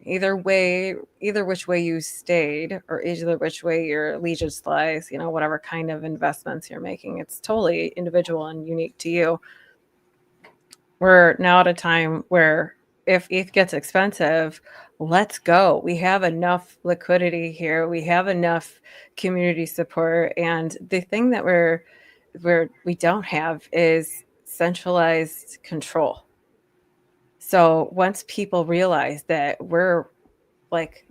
either which way you stayed, or either which way your allegiance lies, whatever kind of investments you're making, it's totally individual and unique to you. We're now at a time where if ETH gets expensive, let's go. We have enough liquidity here. We have enough community support. And the thing that we're we don't have is centralized control. So once people realize that we're like,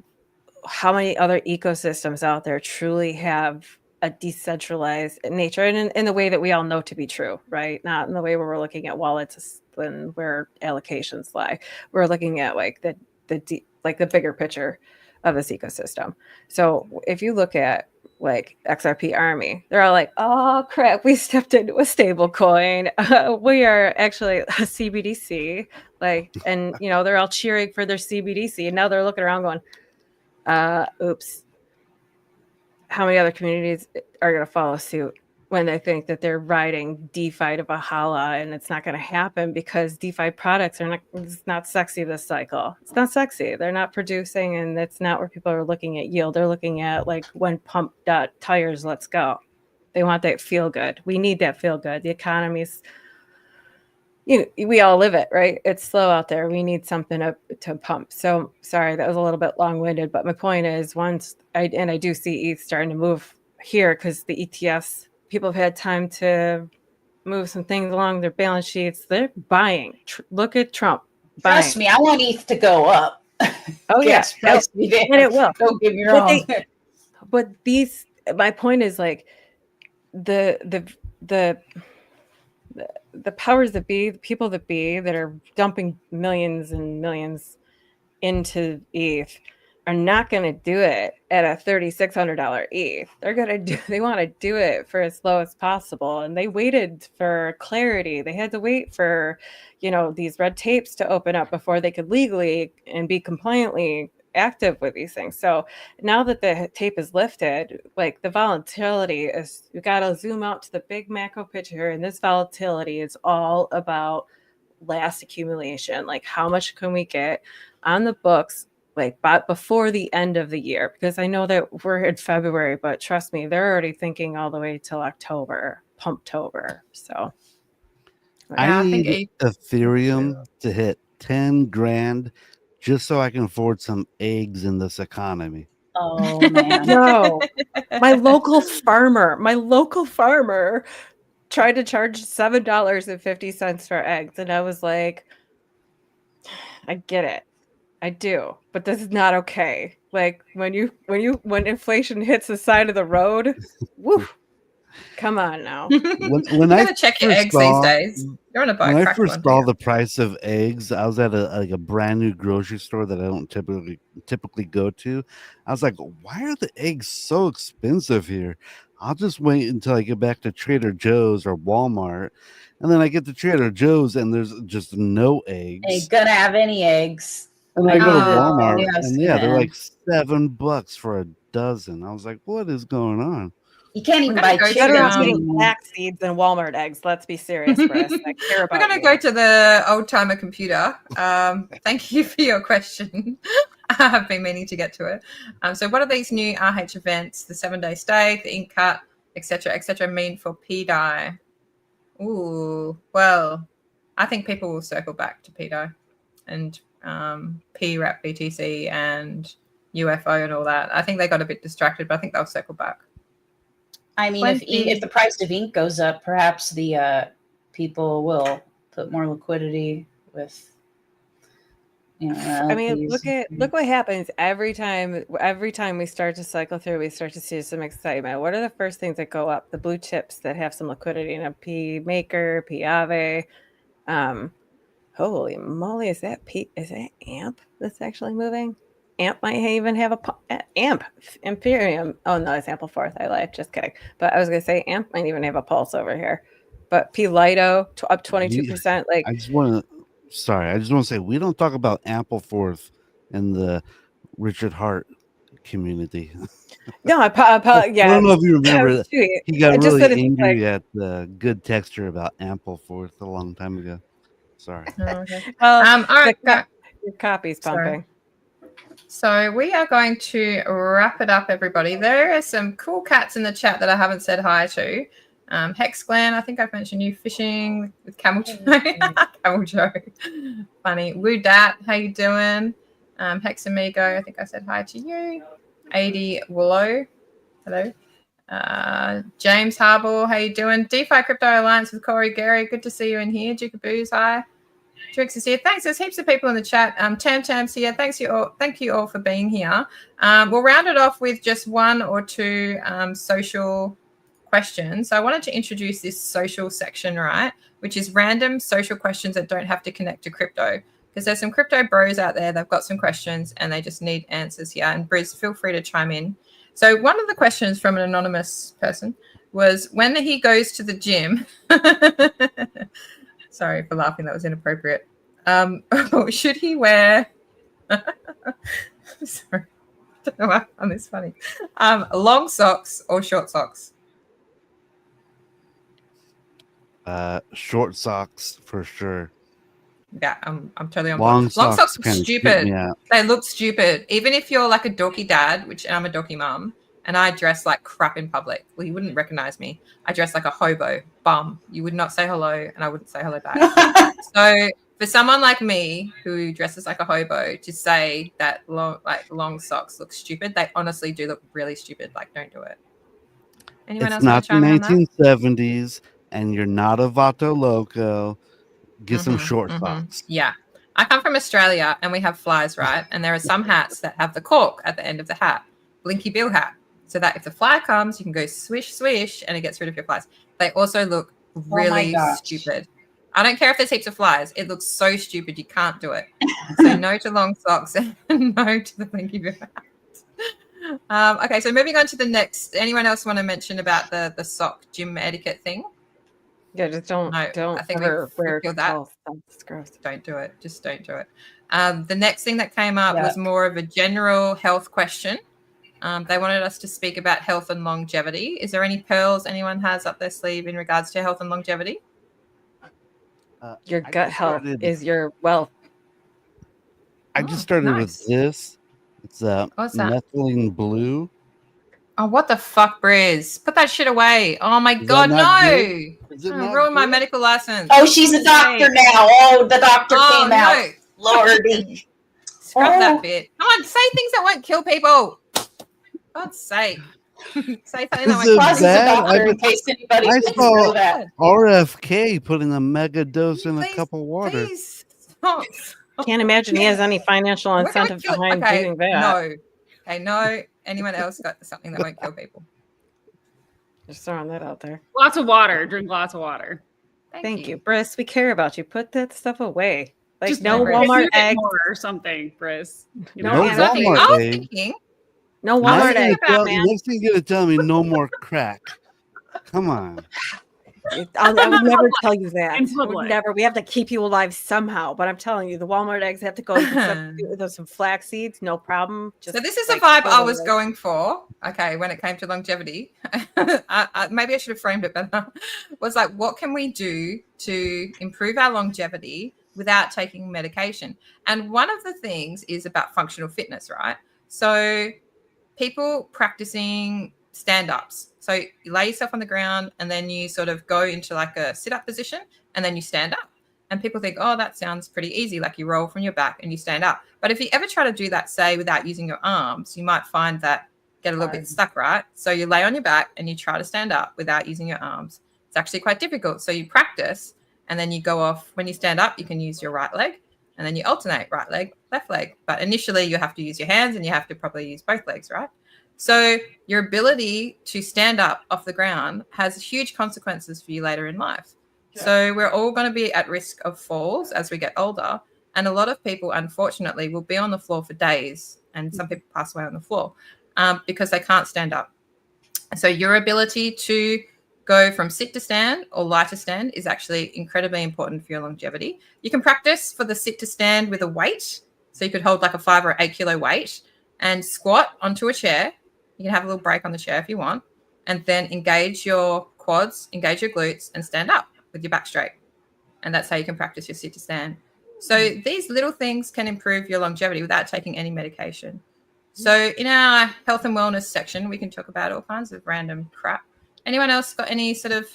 how many other ecosystems out there truly have a decentralized nature, and in the way that we all know to be true, right? Not in the way where we're looking at wallets and where allocations lie. We're looking at like the bigger picture of this ecosystem. So if you look at like XRP Army, they're all like, oh crap, we stepped into a stable coin. We are actually a CBDC. Like, and you know, they're all cheering for their CBDC. And now they're looking around going, oops. How many other communities are going to follow suit when they think that they're riding DeFi to Valhalla, and it's not going to happen because DeFi products are not, it's not sexy this cycle. It's not sexy. They're not producing, and that's not where people are looking at yield. They're looking at like when pump tires, let's go. They want that feel good. We need that feel good. The economy's, you know, we all live it, right? It's slow out there. We need something to pump. So sorry, that was a little bit long-winded, but my point is I do see ETH starting to move here because the ETFs, people have had time to move some things along their balance sheets. They're buying. Look at Trump. Trust me, I want ETH to go up. Oh yeah, and it will. Don't get me wrong. But my point is like the powers that be, the people that be that are dumping millions and millions into ETH are not going to do it at a $3,600 ETH. They want to do it for as low as possible. And they waited for clarity. They had to wait for, you know, these red tapes to open up before they could legally and be compliantly active with these things. So now that the tape is lifted, like the volatility is, you got to zoom out to the big macro picture, and this volatility is all about last accumulation. Like how much can we get on the books like before the end of the year? Because I know that we're in February, but trust me, they're already thinking all the way till October, Pumptober. So I need Ethereum to hit 10 grand just so I can afford some eggs in this economy. Oh man. No. My local farmer tried to charge $7.50 for eggs. And I was like, I get it. I do, but this is not okay. Like when inflation hits the side of the road, woo, come on now. When I check your eggs these days. You're on a when I first saw the price of eggs, I was at a brand new grocery store that I don't typically go to. I was like, why are the eggs so expensive here? I'll just wait until I get back to Trader Joe's or Walmart. And then I get to Trader Joe's and there's just no eggs. Ain't gonna have any eggs. And I go to Walmart and they're like $7 for a dozen. I was like, what is going on? You can't even buy chicken. Eating flax seeds and Walmart eggs. Let's be serious, Chris. I care about We're going to go to the old timer computer. Thank you for your question. I have been meaning to get to it. So what are these new RH events, the 7-day stake, the ink cut, etc., mean for pDAI? Ooh, well, I think people will circle back to pDAI and pWBTC and UFO and all that. I think they got a bit distracted, but I think they'll circle back. I mean, if the price of ink goes up, perhaps the people will put more liquidity with, you know. I mean, look what happens every time we start to cycle through. We start to see some excitement. What are the first things that go up? The blue chips that have some liquidity in a P Maker, pAI. Holy moly, is that AMP that's actually moving? AMP might even have AMP, Ethereum. Oh no, it's Ample Fourth. I lied. Just kidding. But I was gonna say AMP might even have a pulse over here. But Lido up 22%. Like I just want to say we don't talk about Ample Fourth in the Richard Hart community. No, yeah. I don't know if you remember. He got really angry at the good texture about Ample Fourth a long time ago. Sorry. Oh, okay. All right. Your copy's pumping. So we are going to wrap it up, everybody. There are some cool cats in the chat that I haven't said hi to. Hexglan, I think I've mentioned you fishing with Camel Joe. Camel Joe. Funny. Woo Dat, how you doing? Hexamigo, I think I said hi to you. 80 Willow, hello. James Harble, how you doing? DeFi Crypto Alliance with Corey Gary, good to see you in here. Duke of Booze, hi. Trix is here. Thanks. There's heaps of people in the chat. Tam's here. Thank you all for being here. We'll round it off with just one or two social questions. So I wanted to introduce this social section, right, which is random social questions that don't have to connect to crypto. Because there's some crypto bros out there. They've got some questions and they just need answers here. And Briz, feel free to chime in. So one of the questions from an anonymous person was when he goes to the gym. Sorry for laughing. That was inappropriate. Should he wear? Sorry, I don't know why I found this funny. Long socks or short socks? Short socks for sure. Yeah, I'm totally on board. Long socks look stupid. Yeah. They look stupid. Even if you're like a dorky dad, which I'm a dorky mum, and I dress like crap in public. Well, you wouldn't recognize me. I dress like a hobo bum. You would not say hello, and I wouldn't say hello back. So for someone like me who dresses like a hobo to say that long socks look stupid, they honestly do look really stupid. Like, don't do it. Anyone else? It's not the 1970s, and you're not a Vato Loco. Get some short socks. Yeah. I come from Australia, and we have flies, right? And there are some hats that have the cork at the end of the hat, Blinky Bill hat. So that if the fly comes, you can go swish, swish, and it gets rid of your flies. They also look really stupid. I don't care if there's heaps of flies. It looks so stupid. You can't do it. So no to long socks and no to the Blinky Bill hat. Okay, so moving on to the next. Anyone else want to mention about the sock gym etiquette thing? Yeah, just don't I think ever wear that. It's gross. Don't do it. Just don't do it. The next thing that came up was more of a general health question. They wanted us to speak about health and longevity. Is there any pearls anyone has up their sleeve in regards to health and longevity? Your gut health is your wealth. I just started with this. It's What's that? methylene blue. Oh, what the fuck, Briz? Put that shit away. Oh my God, no. Ruin my medical license. Oh, she's a doctor now. Oh, the doctor came out. Lordy. Scrub that bit. Come on, say things that won't kill people. God's sake. Say something that won't kill bad? In case anybody I didn't saw know that. RFK putting a mega dose in a cup of water. Please stop. Can't imagine he has any financial incentive behind doing that. No. Okay, no. Anyone else got something that won't kill people? Just throwing that out there. Lots of water. Drink lots of water. Thank you, Briss. We care about you. Put that stuff away. Like Just no Walmart eggs or something, Briss. You No know, Walmart eggs. No Walmart eggs. Next thing you're gonna tell me, no more crack. Come on. I would never tell you that. In public. Never. We have to keep you alive somehow. But I'm telling you, the Walmart eggs have to go with some flax seeds. No problem. Just so this is the vibe I was going for. Okay, when it came to longevity, maybe I should have framed it better. Was like, what can we do to improve our longevity without taking medication? And one of the things is about functional fitness, right? So people practicing stand-ups. So you lay yourself on the ground and then you sort of go into like a sit-up position and then you stand up. And people think, oh, that sounds pretty easy. Like you roll from your back and you stand up. But if you ever try to do that, say, without using your arms, you might find that get a little bit stuck, right? So you lay on your back and you try to stand up without using your arms. It's actually quite difficult. So you practice and then you go off. When you stand up, you can use your right leg and then you alternate right leg, left leg. But initially you have to use your hands and you have to probably use both legs, right? So your ability to stand up off the ground has huge consequences for you later in life. Yeah. So we're all going to be at risk of falls as we get older. And a lot of people, unfortunately, will be on the floor for days. And some people pass away on the floor because they can't stand up. So your ability to go from sit to stand or lie to stand is actually incredibly important for your longevity. You can practice for the sit to stand with a weight. So you could hold like a 5 or 8 kilo weight and squat onto a chair. You can have a little break on the chair if you want, and then engage your quads, engage your glutes, and stand up with your back straight. And that's how you can practice your sit to stand. So these little things can improve your longevity without taking any medication. So in our health and wellness section, we can talk about all kinds of random crap. Anyone else got any sort of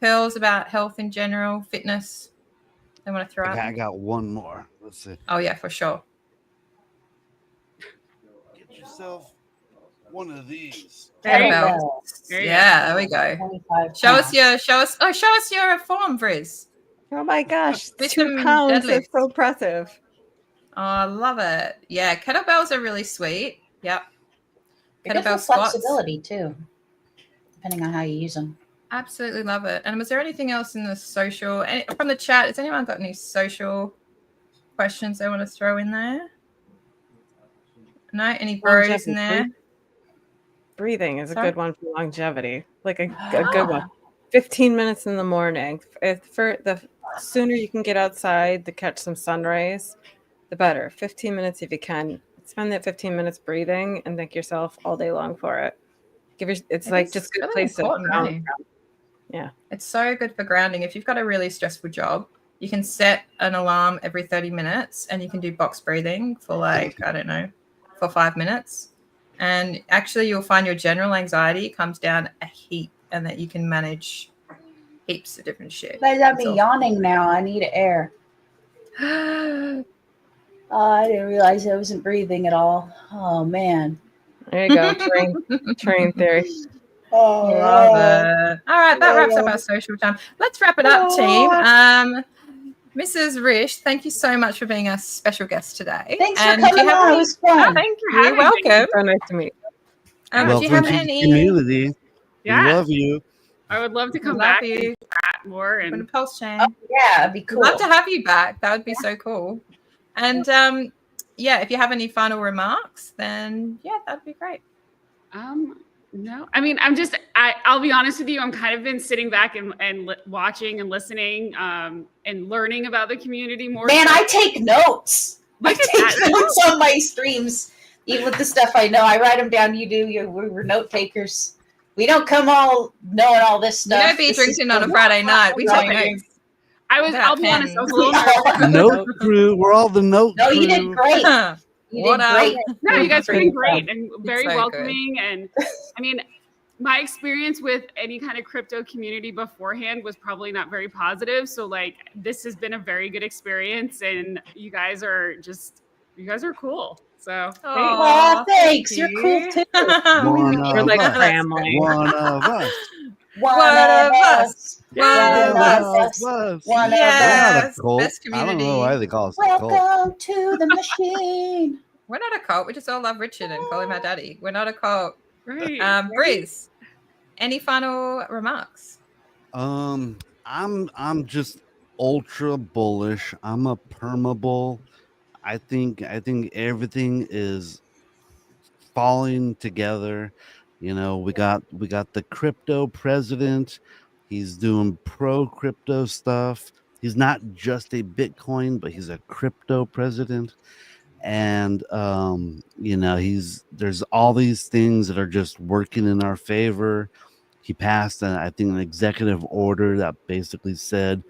pearls about health in general, fitness they want to throw out? I got one more. Let's see. Oh, yeah, for sure. Get yourself one of these. There you go. Kettlebells. There you Yeah, there we go. 25 Show us pounds. show us your form, Vriz. Oh my gosh, Do 2 some pounds. deadlifts. That's so impressive. Oh, I love it. Yeah, kettlebells are really sweet. Yep. It gives Kettlebell you squats. flexibility too, depending on how you use them. Absolutely love it. And was there anything else in the social from the chat? Has anyone got any social questions they want to throw in there? No, any bros in there? Breathing is a Sorry? good one for longevity. Like a good one. 15 minutes in the morning. For the sooner you can get outside to catch some sun rays, the better. 15 minutes if you can. Spend that 15 minutes breathing and thank yourself all day long for it. It's like just good really place to important, ground. eh? Yeah. It's so good for grounding. If you've got a really stressful job, you can set an alarm every 30 minutes and you can do box breathing for like, I don't know, for 5 minutes. And actually you'll find your general anxiety comes down a heap and that you can manage heaps of different shit. Guys, I'm yawning now. I need air. Oh, I didn't realize I wasn't breathing at all. Oh, man. There you go. Train theory. Oh, love it. All right, that wraps up our social time. Let's wrap it up, team. Mrs. Rish, thank you so much for being our special guest today. Thanks for coming on. It was fun. Thank you. You're welcome. So nice to meet you. Do you have Welcome to the any? community. Yeah. We love you. I would love to come Love back you. and chat more. And And Pulse Chain. Oh, yeah, it'd be cool. Love to have you back. That would be so cool. And yeah, if you have any final remarks, then yeah, that'd be great. no, I mean, I'll be honest with you. I'm kind of been sitting back and watching and listening and learning about the community more. Man, I take notes. I Look at take that. notes on my streams. Even with the stuff I know, I write them down. You do. We're note takers. We don't come all knowing all this You stuff. know, be drinking on a Friday night. We take notes. I'll be honest, I was a little nervous. Note crew. We're all the note No, crew. you did great. You What did great. No, you guys are Pretty doing great and very so welcoming. And I mean, my experience with any kind of crypto community beforehand was probably not very positive. So like, this has been a very good experience, and you guys are cool. So Aw, thanks. You're cool too. One We're of like a us. family. One of us. One of us. One of us. us. One of Yes. us. Cult. Best I don't know community. why they call us a cult. Welcome to the machine. We're not a cult. We just all love Richard and call him our daddy. We're not a cult. great. Briz, any final remarks? I'm just ultra bullish. I'm a permabull. I think everything is falling together. You know, we got the crypto president. He's doing pro crypto stuff. He's not just a Bitcoin, but he's a crypto president. And you know, there's all these things that are just working in our favor. He passed I think an executive order that basically said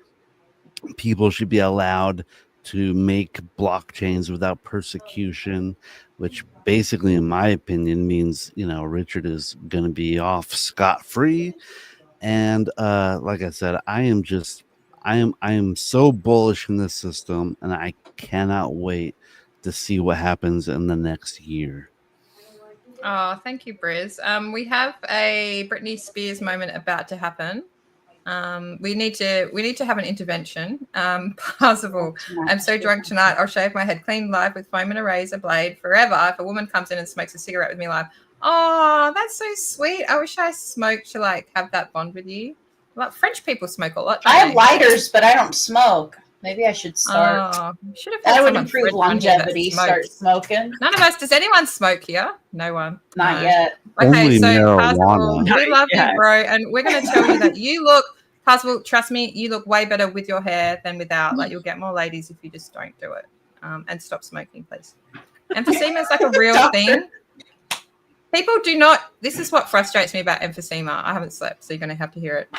people should be allowed to make blockchains without persecution, which basically, in my opinion, means, you know, Richard is going to be off scot-free. And like I said, I am so bullish in this system, and I cannot wait to see what happens in the next year. Oh, thank you, Briz. We have a Britney Spears moment about to happen. We need to have an intervention. Possible. I'm so drunk tonight. I'll shave my head clean live with foam and a razor blade forever. If a woman comes in and smokes a cigarette with me live. Oh, that's so sweet. I wish I smoked to like have that bond with you. Like French people smoke a lot. I have lighters, but I don't smoke. Maybe I should start. Oh, should have. That would improve longevity. Start smoking. None of us. Does anyone smoke here? No one. Not No. yet. Okay, Only so marijuana. Parsifal, we love yet. you, bro, and we're going to tell you that you look, Parsifal, trust me, you look way better with your hair than without. Like, you'll get more ladies if you just don't do it. And stop smoking, please. Emphysema is like a real thing. People do not, this is what frustrates me about emphysema. I haven't slept, so you're going to have to hear it.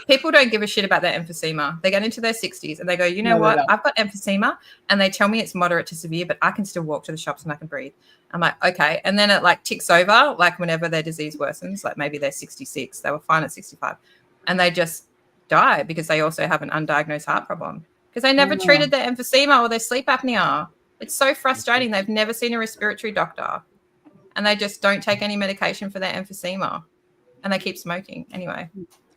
People don't give a shit about their emphysema. They get into their 60s and they go, you know what? I've got emphysema, and they tell me it's moderate to severe, but I can still walk to the shops and I can breathe. I'm like, okay. And then it like ticks over, like whenever their disease worsens, like maybe they're 66, they were fine at 65, and they just die because they also have an undiagnosed heart problem because they never treated their emphysema or their sleep apnea. It's so frustrating. They've never seen a respiratory doctor. and they just don't take any medication for their emphysema, and they keep smoking anyway.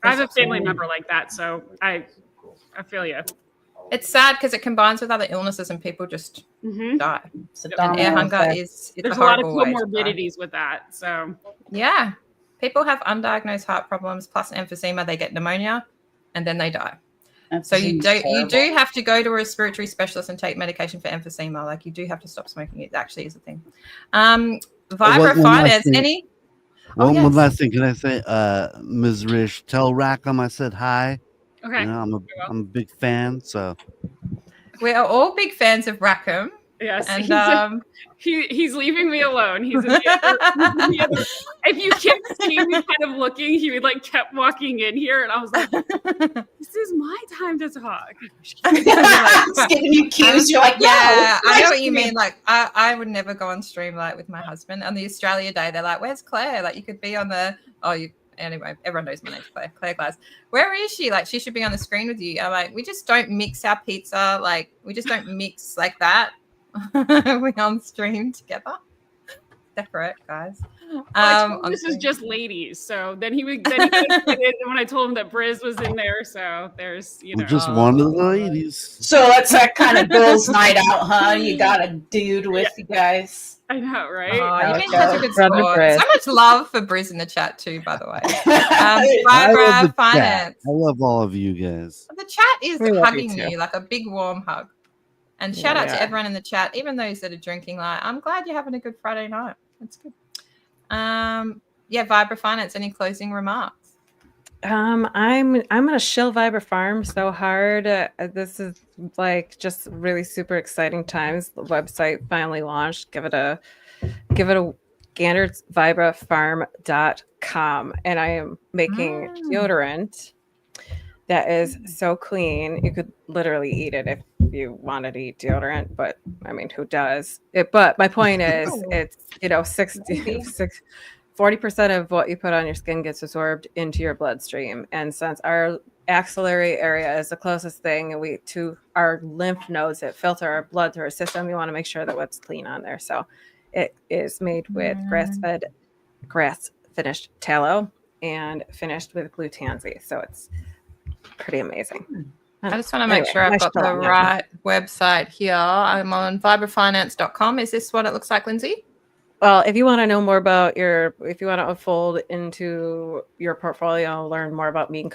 I have a family member like that, so I feel you. It's sad because it combines with other illnesses and people just die. And air hunger is there's a lot of comorbidities with that. So yeah, people have undiagnosed heart problems plus emphysema. They get pneumonia, and then they die. So you do have to go to a respiratory specialist and take medication for emphysema. Like you do have to stop smoking. It actually is a thing. Vibra Finance. Any? One last thing. Can I say, Ms. Rish, tell Rackham I said hi. Okay. You know, I'm a big fan. So we are all big fans of Rackham. Yes, and he's leaving me alone. He's in the other. If you kept seeing me kind of looking, he would like kept walking in here, and I was like, "This is my time to talk." Just giving you cues. You're like, "Yeah, I know what you mean." Like, I would never go on stream like with my husband on the Australia Day. They're like, "Where's Claire?" Like, you could be on the Anyway, everyone knows my name's Claire Glass. Where is she? Like, she should be on the screen with you. I'm like, we just don't mix our pizza. Like, we just don't mix like that. We're on stream together. Separate, guys. This is just ladies. So then he would when I told him that Briz was in there. So there's, just one of the ladies. So that's that kind of girls' night out, huh? You got a dude with you guys. I know, right? You've been such a good sport. So much love for Briz in the chat too, by the way. Vibra Finance. I love all of you guys. The chat is hugging you like a big warm hug. And shout out to everyone in the chat, even those that are drinking. Like, I'm glad you're having a good Friday night. That's good. Vibra Finance. Any closing remarks? I'm gonna shill Vibra Farm so hard. This is like just really super exciting times. The website finally launched. Give it a gander. It's vibrafarm.com, and I am making deodorant that is so clean. You could literally eat it if you wanted to eat deodorant, but I mean, who does it? But my point is, it's 40% of what you put on your skin gets absorbed into your bloodstream. And since our axillary area is the closest thing to our lymph nodes that filter our blood through our system, you want to make sure that what's clean on there. So it is made with grass-finished tallow and finished with blue tansy. So it's pretty amazing. I just want to make sure I've got the right website here. I'm on vibrafinance.com. Is this what it looks like, Lindsay? Well, if you want to know more about if you want to unfold into your portfolio, learn more about mean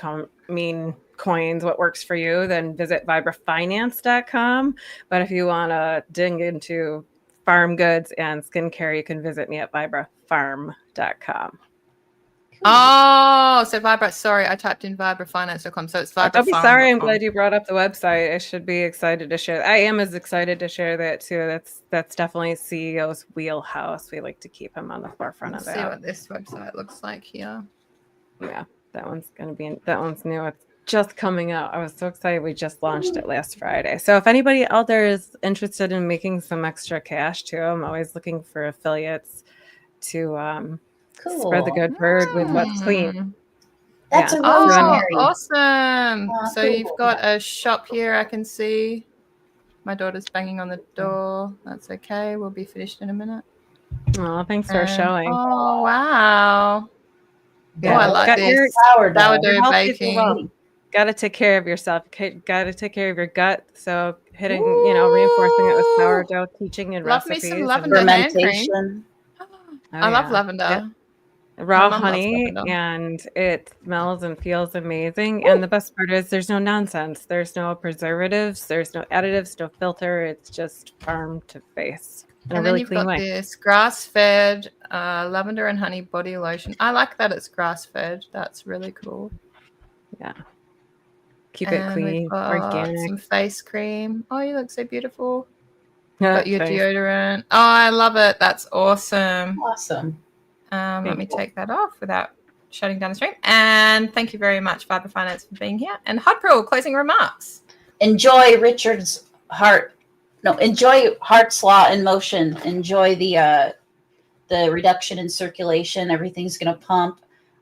coins, what works for you, then visit vibrafinance.com. But if you want to dig into farm goods and skincare, you can visit me at vibrafarm.com. Oh, so Sorry, I typed in vibrafinance.com. So it's vibrafarm.com. Don't be sorry. I'm glad you brought up the website. I should be excited to share. I am as excited to share that too. That's definitely CEO's wheelhouse. We like to keep him on the forefront of that. See what this website looks like here. Yeah, that one's new. It's just coming out. I was so excited. We just launched it last Friday. So if anybody out there is interested in making some extra cash too, I'm always looking for affiliates to spread the good word with what's clean. That's awesome. So cool. You've got a shop here. I can see my daughter's banging on the door. That's okay. We'll be finished in a minute. Oh, thanks for showing. Oh, wow. Yeah, I like this. Sourdough baking. Got to take care of yourself. Got to take care of your gut. So reinforcing it with sourdough, teaching and recipes. Love me some lavender hand cream. I love lavender. Yeah. Raw honey, and it smells and feels amazing. And the best part is there's no nonsense. There's no preservatives. There's no additives, no filter. It's just farm to face in a really clean way. And then you've got this grass-fed lavender and honey body lotion. I like that it's grass-fed. That's really cool. Yeah. Keep it clean, organic. Some face cream. Oh, you look so beautiful. Got your deodorant. Oh, I love it. That's awesome. Awesome. Let me take that off without shutting down the stream. And thank you very much, Vibra Finance, for being here. And Hot closing remarks. Enjoy enjoy Hart's Law in motion. Enjoy the reduction in circulation. Everything's going to pump.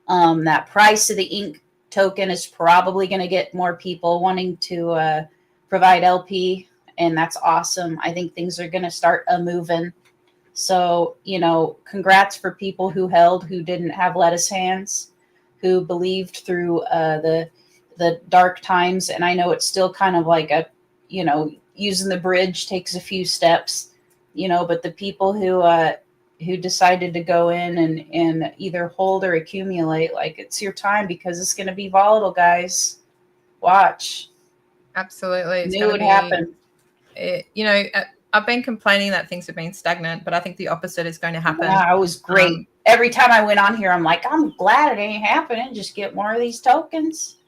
That price of the ink token is probably going to get more people wanting to provide LP, and that's awesome. I think things are going to start moving. So, you know, congrats for people who held, who didn't have lettuce hands, who believed through the dark times. And I know it's still kind of like a, you know, using the bridge takes a few steps, you know, but the people who decided to go in and either hold or accumulate, like, it's your time because it's going to be volatile, guys. Watch. Absolutely. It's Knew it happened. You know, I've been complaining that things have been stagnant, but I think the opposite is going to happen. Yeah, it was great. Every time I went on here, I'm like, I'm glad it ain't happening. Just get more of these tokens.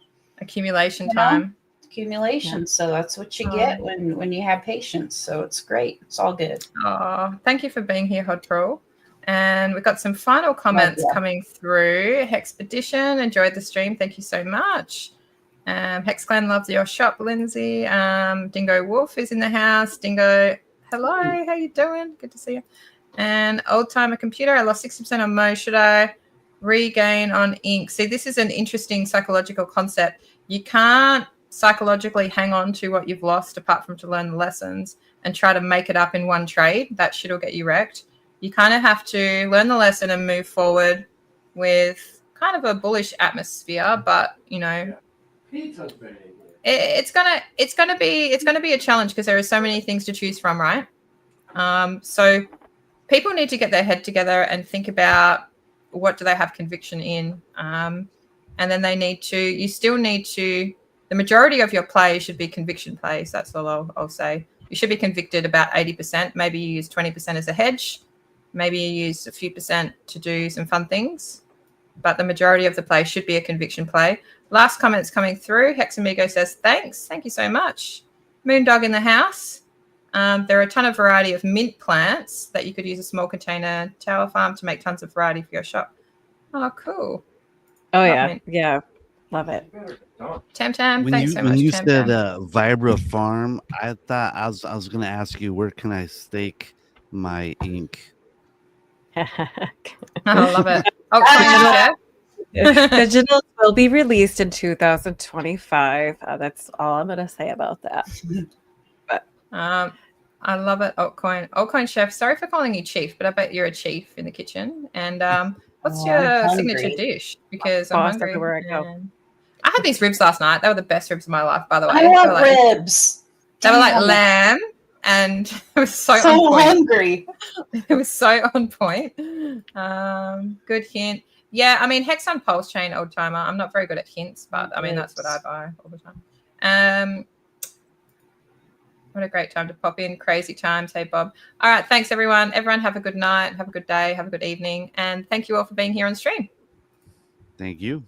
Accumulation time. Accumulation. Yeah. So that's what you get when you have patience. So it's great. It's all good. Oh, thank you for being here, Hod Pro. And we've got some final comments coming through. Hexpedition, enjoyed the stream. Thank you so much. Hex Clan loves your shop, Lindsay. Dingo Wolf is in the house. Dingo, hello, how you doing? Good to see you. And Old Timer Computer, I lost 60% on Mo. Should I regain on ink? See, this is an interesting psychological concept. You can't psychologically hang on to what you've lost apart from to learn the lessons and try to make it up in one trade. That shit will get you wrecked. You kind of have to learn the lesson and move forward with kind of a bullish atmosphere, but you know, it's gonna be a challenge because there are so many things to choose from, right? So people need to get their head together and think about what do they have conviction in, and then you still need to. The majority of your plays should be conviction plays. That's all I'll say. You should be convicted about 80%. Maybe you use 20% as a hedge. Maybe you use a few percent to do some fun things. But the majority of the play should be a conviction play. Last comment's coming through. Hexamigo says, thanks. Thank you so much. Moondog in the house. There are a ton of variety of mint plants that you could use a small container tower farm to make tons of variety for your shop. Oh, cool. Oh, yeah. Yeah. Love it. Tam, thanks so much. When you said Vibra Farm, I thought I was going to ask you, where can I stake my ink? I love it. Oh, Digitals will be released in 2025. That's all I'm going to say about that. But I love it. Altcoin Chef. Sorry for calling you Chief, but I bet you're a chief in the kitchen. And what's your signature dish? Because I'm hungry. Everywhere I go. I had these ribs last night. They were the best ribs of my life, by the way. I love ribs. They were like lamb, and it was so on point. Hungry. It was so on point. Good hint. Yeah, I mean, Hex on Pulse Chain, Old Timer. I'm not very good at hints, but I mean, that's what I buy all the time. What a great time to pop in. Crazy times. Hey, Bob. All right. Thanks, everyone. Everyone have a good night. Have a good day. Have a good evening. And thank you all for being here on stream. Thank you.